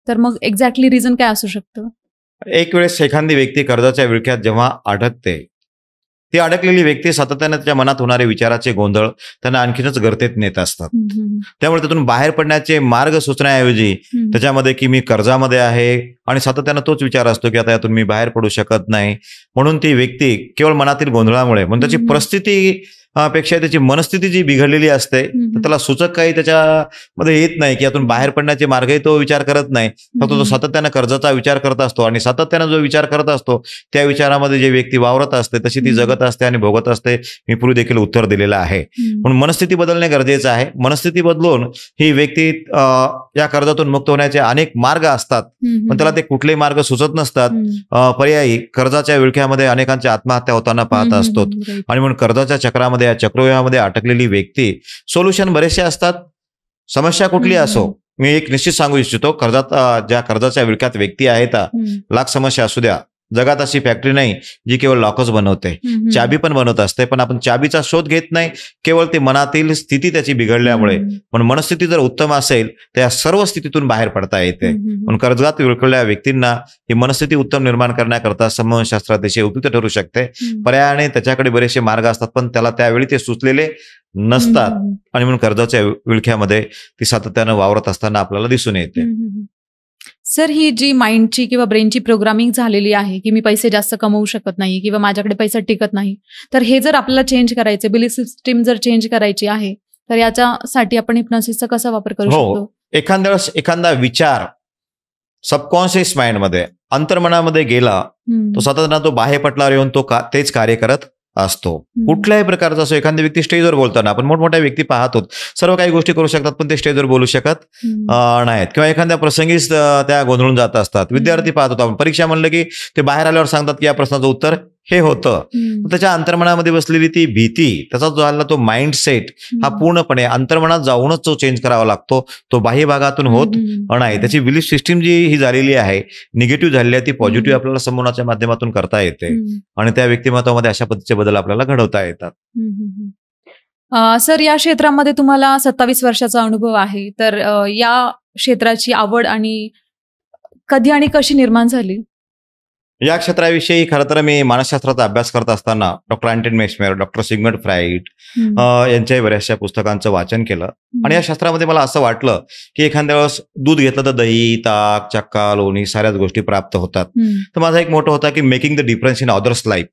तर मग एक्झॅक्टली रिझन काय असू शकतं? एक वेळेस एखादी व्यक्ती कर्जाच्या विळख्यात जेव्हा अडकते, ती अडकलेली व्यक्ती सातत्याने त्याच्या मनात होणारे विचाराचे गोंधळ त्यांना आणखीनच गर्तेत नेत असतात. त्यामुळे त्यातून बाहेर पडण्याचे मार्ग सुचण्याऐवजी त्याच्यामध्ये की मी कर्जामध्ये आहे आणि सातत्यानं तोच विचार असतो की आता यातून मी बाहेर पडू शकत नाही. म्हणून ती व्यक्ती केवळ मनातील गोंधळामुळे, म्हणून त्याची परिस्थिती पेक्षा त्याची मनस्थिती जी बिघडलेली असते तर त्याला सूचक काही त्याच्यामध्ये येत नाही, की यातून बाहेर पडण्याचे मार्गही तो विचार करत नाही. फक्त तो सातत्यानं कर्जाचा विचार करत असतो आणि सातत्यानं जो विचार करत असतो त्या विचारामध्ये जे व्यक्ती वावरत असते तशी ती जगत असते आणि भोगत असते. मी पूर्वी देखील उत्तर दिलेलं आहे. म्हणून मनस्थिती बदलणे गरजेचं आहे. मनस्थिती बदलून ही व्यक्ती या कर्जातून मुक्त होण्याचे अनेक मार्ग असतात, पण त्याला ते कुठलेही मार्ग सुचत नसतात. पर्यायी कर्जाच्या विळख्यामध्ये अनेकांच्या आत्महत्या होताना पाहत असतो आणि म्हणून कर्जाच्या चक्रामध्ये, या चक्रव्यूहामध्ये अटकलेली व्यक्ती, सोल्युशन बरेचसे असतात. समस्या कुठली असो, मी एक निश्चित सांगू इच्छितो, ज्या कर्जाच्या विळख्यात व्यक्ती आहेत, लाख समस्या असू द्या, जगात अशी फॅक्टरी नाही जी केवळ लॉकच बनवते, चाबी पण बनवत असते. पण आपण चाबीचा शोध घेत नाही, केवळ ती मनातील स्थिती त्याची बिघडल्यामुळे. पण मनस्थिती जर उत्तम असेल तर या सर्व स्थितीतून बाहेर पडता येते. म्हणून कर्जात विळखलेल्या व्यक्तींना ही मनस्थिती उत्तम निर्माण करण्याकरता संमोहनशास्त्र अतिशय उपयुक्त ठरू शकते. पर्यायाने त्याच्याकडे बरेचसे मार्ग असतात, पण त्याला त्यावेळी ते सुचलेले नसतात आणि म्हणून कर्जाच्या विळख्यामध्ये ती सातत्यानं वावरत असताना आपल्याला दिसून येते. सर, ही जी माइंडची किंवा ब्रेनची प्रोग्रामिंग झालेली आहे की मी पैसे जास्त कमवू शकत नाही किंवा माझ्याकडे पैसा टिकत नाही, तर हे जर आपल्याला चेंज करायचे, बिलीफ सिस्टीम जर चेंज करायची आहे, तर याच्यासाठी आपण हिप्नॉसिसचा कसा वापर करू शकतो? एखाद्या वेळेस एखादा विचार सबकॉन्शियस माइंडमध्ये, अंतर्मनामध्ये गेला, तो सातत्यानं तो बाहेर पटलावर येऊन तो तेच कार्य करत असतो. कुठल्याही प्रकारचा असो. एखादी व्यक्ती स्टेजवर बोलताना, आपण मोठमोठ्या व्यक्ती पाहतो, सर्व काही गोष्टी करू शकतात पण ते स्टेजवर बोलू शकत नाहीत, किंवा एखाद्या प्रसंगीच त्या गोंधळून जात असतात. विद्यार्थी पाहतो आपण, परीक्षा म्हणलं की ते बाहेर आल्यावर सांगतात की या प्रश्नाचं उत्तर हे होतं. त्याच्या अंतर्मनामध्ये बसलेली ती भीती, त्याचा जो झाला तो माइंडसेट, हा पूर्णपणे अंतर्मनात जाऊनच तो चेंज करावा लागतो. तो बाह्य भागातून होत नाही. त्याची बिलीफ सिस्टीम जी ही झालेली आहे, निगेटिव्ह झालेली आहे, ती पॉझिटिव्ह आपल्याला संमोहनाच्या माध्यमातून करता येते आणि त्या व्यक्तिमत्वामध्ये अशा पद्धतीचे बदल आपल्याला घडवता येतात. सर, या क्षेत्रामध्ये तुम्हाला 27 वर्षाचा अनुभव आहे, तर या क्षेत्राची आवड आणि कधी आणि कशी निर्माण झाली? या क्षेत्राविषयी खरं तर मी मानसशास्त्राचा अभ्यास करत असताना doctor अँटन Mesmer, doctor Sigmund fried यांच्याही बऱ्याचशा पुस्तकांचं वाचन केलं आणि या शास्त्रामध्ये मला असं वाटलं की एखाद्या वेळेस दूध घेतलं तर दही, ताक, चक्का, लोणी साऱ्याच गोष्टी प्राप्त होतात. तर माझा एक मोठा होता की making the difference in others life.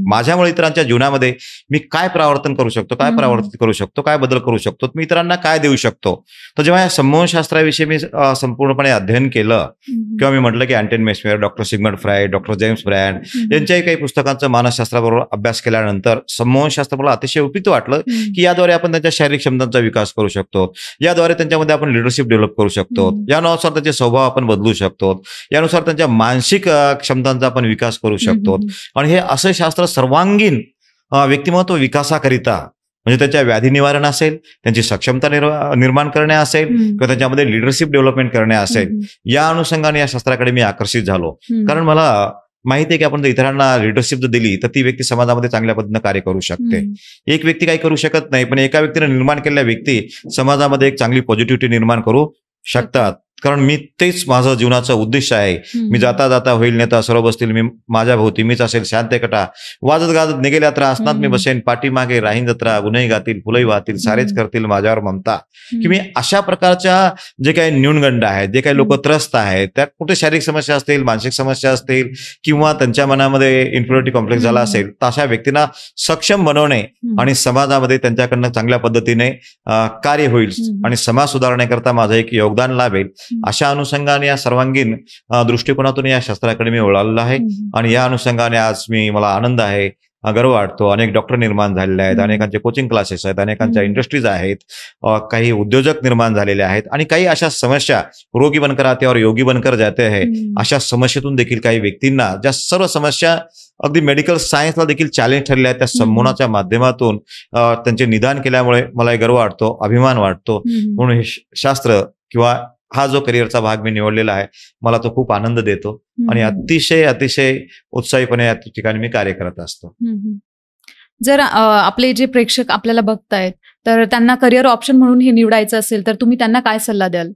माझ्यामुळे इतरांच्या जीवनामध्ये मी काय परावर्तन करू शकतो, काय परावर्तित करू शकतो, काय बदल करू शकतो, मी इतरांना काय देऊ शकतो. तर जेव्हा या संमोहनशास्त्राविषयी मी संपूर्णपणे अध्ययन केलं, किंवा मी म्हटलं की Anton Mesmer, doctor Sigmund Freud, doctor James Braid यांच्याही काही पुस्तकांचं मानसशास्त्राबरोबर अभ्यास केल्यानंतर संमोहनशास्त्र मला अतिशय उपयुक्त वाटलं की याद्वारे आपण त्यांच्या शारीरिक क्षमतांचा विकास करू शकतो, याद्वारे त्यांच्यामध्ये आपण लिडरशिप डेव्हलप करू शकतो, यानुसार त्यांचे स्वभाव आपण बदलू शकतो, यानुसार त्यांच्या मानसिक क्षमतांचा आपण विकास करू शकतो. आणि हे असं शास्त्र सर्वांगीण व्यक्तिमत्व विकासाकरिता, म्हणजे त्यांच्या व्याधी निवारण असेल, त्यांची सक्षमता निर्माण करणे असेल, किंवा त्यांच्यामध्ये लिडरशिप डेव्हलपमेंट करणे असेल, या अनुषंगाने या शास्त्राकडे मी आकर्षित झालो. कारण मला माहिती आहे की आपण इतरांना लिडरशिप जर दिली तर ती व्यक्ती समाजामध्ये चांगल्या पद्धतीने कार्य करू शकते. एक व्यक्ती काही करू शकत नाही, पण एका व्यक्तीने निर्माण केलेल्या व्यक्ती समाजामध्ये एक चांगली पॉझिटिव्हिटी निर्माण करू शकतात. कारण मी तेच माझं जीवनाचं उद्देश आहे. मी जाता जाता होईल नेता, सर्व बसतील मी माझ्या भोवती, मीच असेल शांत कटा, वाजत गाजत निघेल यात्रा, असनात मी बसेन, पाठीमागे राहीन जत्रा, गुन्हे गातील, फुलही वाहतील, सारेच करतील माझ्यावर ममता. की मी अशा प्रकारच्या जे काही न्यूनगंड आहेत, जे काही लोक त्रस्त आहेत, त्या कुठे शारीरिक समस्या असतील, मानसिक समस्या असतील, किंवा त्यांच्या मनामध्ये इन्फिरिटी कॉम्प्लेक्स झाला असेल, तर अशा व्यक्तींना सक्षम बनवणे आणि समाजामध्ये त्यांच्याकडनं चांगल्या पद्धतीने कार्य होईल आणि समाज सुधारण्याकरता माझं एक योगदान लाभेल, अशा अनुषंगाने या सर्वांगीण दृष्टिकोनातून या शास्त्राकडे मी वळालेलो आहे. आणि या अनुषंगाने आज मला आनंद आहे, गर्व वाटतो. अनेक डॉक्टर निर्माण झालेले आहेत, अनेकांचे कोचिंग क्लासेस आहेत, अनेकांच्या इंडस्ट्रीज आहेत, काही उद्योजक निर्माण झालेले आहेत, आणि काही अशा समस्या, रोगी बनकर आते और योगी बनकर जाते आहे, अशा समस्येतून देखील काही व्यक्तींना, ज्या सर्व समस्या अगदी मेडिकल सायन्सला देखील चॅलेंज ठरले आहेत, त्या संमोहनाच्या माध्यमातून त्यांचे निदान केल्यामुळे मला गर्व वाटतो, अभिमान वाटतो. म्हणून हे शास्त्र किंवा हा जो करिअरचा भाग मी निवडलेला आहे, मला तो खूप आनंद देतो आणि अतिशय अतिशय उत्साहीपणे या ठिकाणी मी कार्य करत असतो. जर आपले जे प्रेक्षक आपल्याला बघतायत, तर त्यांना करिअर ऑप्शन म्हणून हे निवडायचं असेल, तर तुम्ही त्यांना काय सल्ला द्याल?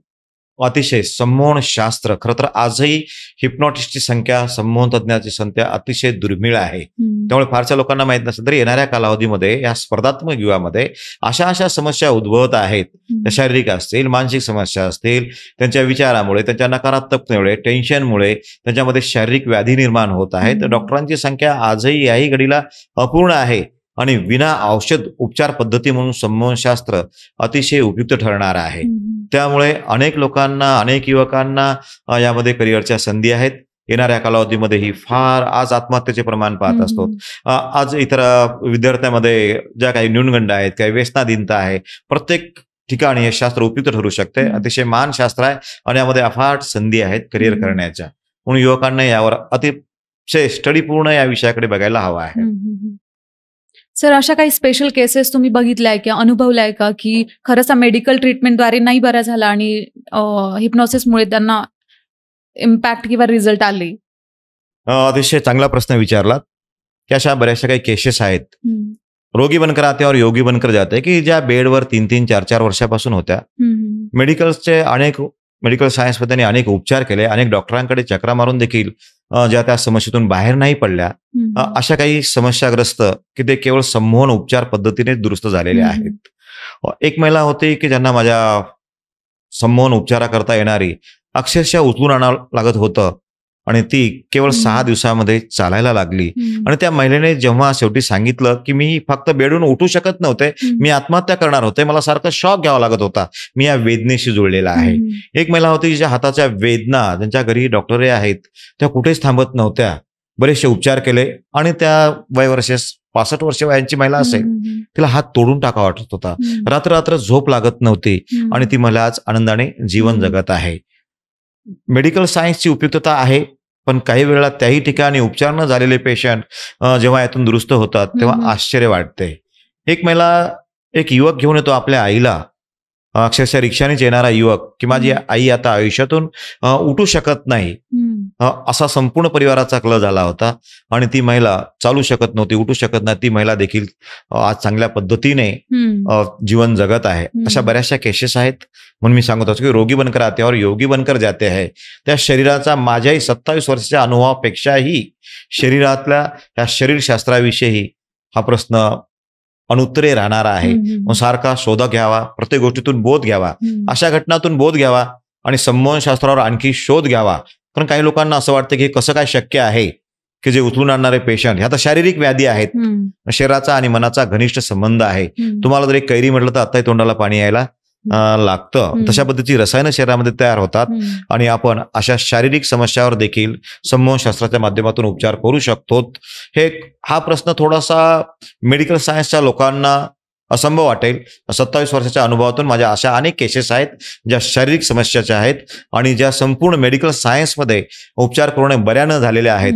अतिशय संमोहन शास्त्र, खरं तर आजही हिप्नॉटिस्टची संख्या, संमोहन तज्ञाची संख्या अतिशय दुर्मिळ आहे. त्यामुळे फारशा लोकांना माहित नसेल तरी येणाऱ्या कालावधीमध्ये या स्पर्धात्मक युगामध्ये अशा समस्या उद्भवत आहेत. त्या शारीरिक असतील, मानसिक समस्या असतील, त्यांच्या विचारामुळे, त्यांच्या नकारात्मकतेमुळे, टेन्शनमुळे त्यांच्यामध्ये शारीरिक व्याधी निर्माण होत आहेत. डॉक्टरांची संख्या आजही याही घडीला अपूर्ण आहे. आणि विना औषध उपचार पद्धती म्हणून संमोहनशास्त्र अतिशय उपयुक्त ठरणार आहे. त्यामुळे अनेक लोकांना, अनेक युवकांना यामध्ये करिअरच्या संधी आहेत. येणाऱ्या कालावधीमध्ये ही फार आज आत्महत्येचे प्रमाण पाहत असतो. आज इतर विद्यार्थ्यांमध्ये ज्या काही न्यूनगंड आहेत, काही व्यसनाधीनता आहे, प्रत्येक ठिकाणी हे शास्त्र उपयुक्त ठरू शकते. अतिशय महान शास्त्र आहे आणि यामध्ये अफाट संधी आहेत करिअर करण्याच्या. म्हणून युवकांना यावर अतिशय स्टडीपूर्ण या विषयाकडे बघायला हवा आहे. सर, अशा काही स्पेशल केसेस तुम्ही बघितल्या किंवा अनुभवलाय का की खरंच मेडिकल ट्रीटमेंटद्वारे नाही बरा झाला आणि हिप्नॉसिसमुळे त्यांना इम्पॅक्ट किंवा रिझल्ट आले? अतिशय चांगला प्रश्न विचारलात की अशा बऱ्याचशा काही केसेस आहेत. रोगी बनकर आते और योगी बनकर जाते की ज्या बेडवर 3-3, 4-4 वर्षापासून होत्या. मेडिकल सायन्समध्ये अनेक उपचार केले, अनेक डॉक्टरांकडे चक्रा मारून देखील ज्या त्या समस्येतून बाहेर नाही पडल्या. अशा काही समस्याग्रस्त की ते केवळ संमोहन उपचार पद्धतीने दुरुस्त झालेले आहेत. एक महिला होती की ज्यांना माझ्या संमोहन उपचाराकरता येणारी अक्षरशः उचलून आणावं लागत होतं आणि ती केवळ 6 दिवसामध्ये चालायला लागली. आणि त्या महिलेने जेव्हा शेवटी सांगितलं की मी फक्त बेडून उठू शकत नव्हते, मी आत्महत्या करणार होते, मला सारखं शॉक घ्यावा लागत होता, मी या वेदनेशी जुळलेला आहे. एक महिला होती जिच्या हाताच्या वेदना, ज्यांच्या घरी डॉक्टरे आहेत, त्या कुठेच थांबत नव्हत्या. बरेचसे उपचार केले आणि त्या वयवर्षे 65 वर्ष वयांची महिला असेल, तिला हात तोडून टाकावा वाटत होता. रात्र झोप लागत नव्हती आणि ती महिला आज आनंदाने जीवन जगत आहे. मेडिकल सायन्सची उपयुक्तता आहे, पण काही वेळेला त्याही ठिकाणी उपचार न झालेले पेशंट जेव्हा यातून दुरुस्त होतात तेव्हा आश्चर्य वाटते. एक युवक घेऊन येतो आपल्या आईला, अक्षरशः रिक्षानेच येणारा युवक की माझी आई आता आयुष्यातून उठू शकत नाही, असा संपूर्ण परिवाराचा कल झाला होता आणि ती महिला चालू शकत नव्हती, उठू शकत नाही. ती महिला देखील आज चांगल्या पद्धतीने जीवन जगत आहे. अशा बऱ्याचशा केसेस आहेत. म्हणून मी सांगत असतो की रोगी बनकर आते और योगी बनकर जाते आहे. त्या शरीराचा माझ्याही 27 वर्षाच्या अनुभवापेक्षाही शरीरातल्या या शरीरशास्त्राविषयी हा प्रश्न अनुत्तरे राहणार आहे. मग सारखा शोध घ्यावा, प्रत्येक गोष्टीतून बोध घ्यावा, अशा घटनातून बोध घ्यावा आणि संमोहन शास्त्रावर आणखी शोध घ्यावा. कारण काही लोकांना असं वाटतं की कसं काय शक्य आहे की जे उचलून आणणारे पेशंट ह्या तर शारीरिक व्याधी आहेत, शरीराचा आणि मनाचा घनिष्ठ संबंध आहे. तुम्हाला जर एक कैरी म्हटलं तर आताही तोंडाला पाणी यायला लागतं. तशा पद्धतीची रसायनं शरीरामध्ये तयार होतात आणि आपण अशा शारीरिक समस्यावर देखील संमोहनशास्त्राच्या माध्यमातून उपचार करू शकतो. हा प्रश्न थोडासा मेडिकल सायन्सच्या लोकांना असंभव वाटेल. 27 वर्षाच्या अनुभवातून माझ्या अशा अनेक केसेस आहेत ज्या शारीरिक समस्याच्या आहेत आणि ज्या संपूर्ण मेडिकल सायन्समध्ये उपचार करून बऱ्या न झालेल्या आहेत.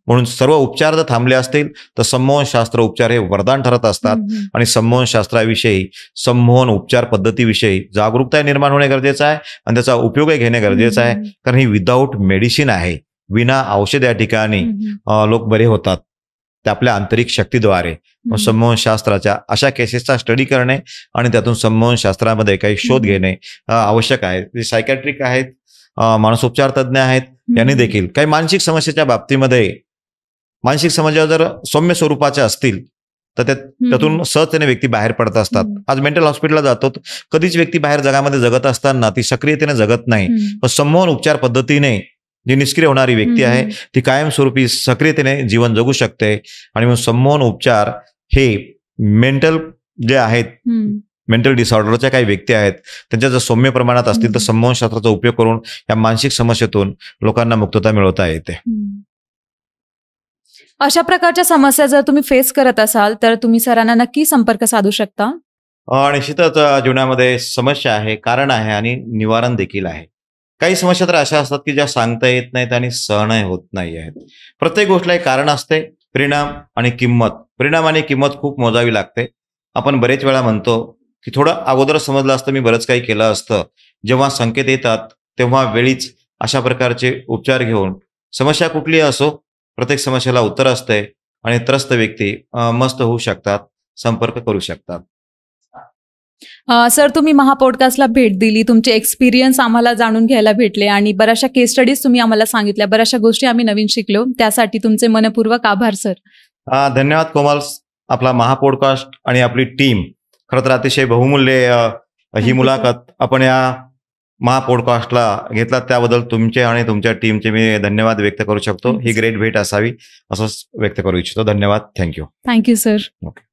म्हणून सर्व उपचार जर थांबले असतील तर संमोहनशास्त्र उपचार हे वरदान ठरत असतात आणि संमोहनशास्त्राविषयी, संमोहन उपचार पद्धतीविषयी जागरूकता निर्माण होणे गरजेचं आहे आणि त्याचा उपयोग घेणे गरजेचं आहे. कारण ही विदाऊट मेडिसिन आहे, विना औषध या ठिकाणी लोक बरे होतात ते आपल्या आंतरिक शक्तीद्वारे. संमोहनशास्त्राच्या अशा केसेसचा स्टडी करणे आणि त्यातून संमोहनशास्त्रामध्ये काही शोध घेणे आवश्यक आहे. जे सायकॅट्रिक आहेत, मानसोपचार तज्ज्ञ आहेत, यांनी देखील काही मानसिक समस्येच्या बाबतीमध्ये, मानसिक समस्या जर सौम्य स्वरूपाच्या असतील तर त्यातून सहजतेने व्यक्ती बाहेर पडत असतात. आज मेंटल हॉस्पिटलला जातो, कधीच व्यक्ती बाहेर जगामध्ये जगत असताना ती सक्रियतेने जगत नाही. पण संमोहन उपचार पद्धतीने जी निष्क्रिय होणारी व्यक्ती आहे ती कायमस्वरूपी सक्रियतेने जीवन जगू शकते. आणि मग संमोहन उपचार हे मेंटल जे आहेत, मेंटल डिसऑर्डरच्या काही व्यक्ती आहेत, त्यांच्या जर सौम्य प्रमाणात असतील तर संमोहनशास्त्राचा उपयोग करून या मानसिक समस्येतून लोकांना मुक्तता मिळवता येते. अशा प्रकारच्या समस्या जर तुम्ही फेस करत असाल तर तुम्ही सरांना नक्की संपर्क साधू शकता. निश्चितच जीवनामध्ये समस्या आहे, कारण आहे आणि निवारण देखील आहे. काही समस्या तर अशा असतात की ज्या सांगता येत नाहीत आणि सहनही होत नाही आहेत. प्रत्येक गोष्टीला एक कारण असते. परिणाम आणि किंमत खूप मोजावी लागते. आपण बरेच वेळा म्हणतो की थोडं अगोदर समजलं असतं, मी बरंच काही केलं असतं. जेव्हा संकेत येतात तेव्हा वेळीच अशा प्रकारचे उपचार घेऊन, समस्या कुठली असो, प्रत्येक समस्येला उत्तर असते आणि त्रस्त व्यक्ती मस्त होऊ शकतात, संपर्क करू शकतात. सर, तुम्ही महापॉडकास्टला भेट दिली, तुमचे एक्सपिरियन्स आम्हाला जाणून घ्यायला भेटले आणि बऱ्याचशा केस स्टडीज तुम्ही आम्हाला सांगितल्या, बऱ्याचशा गोष्टी आम्ही नवीन शिकलो. त्यासाठी तुमचे मनपूर्वक आभार सर. धन्यवाद कोमल. आपला महापॉडकास्ट आणि आपली टीम खरं तर अतिशय बहुमूल्य ही मुलाखत आपण या महापॉडकास्टला घेतला, त्याबद्दल तुमचे आणि तुमच्या टीमचे मी धन्यवाद व्यक्त करू शकतो. ही ग्रेट भेट असावी असंच व्यक्त करू इच्छितो. धन्यवाद. Thank you sir. ओके.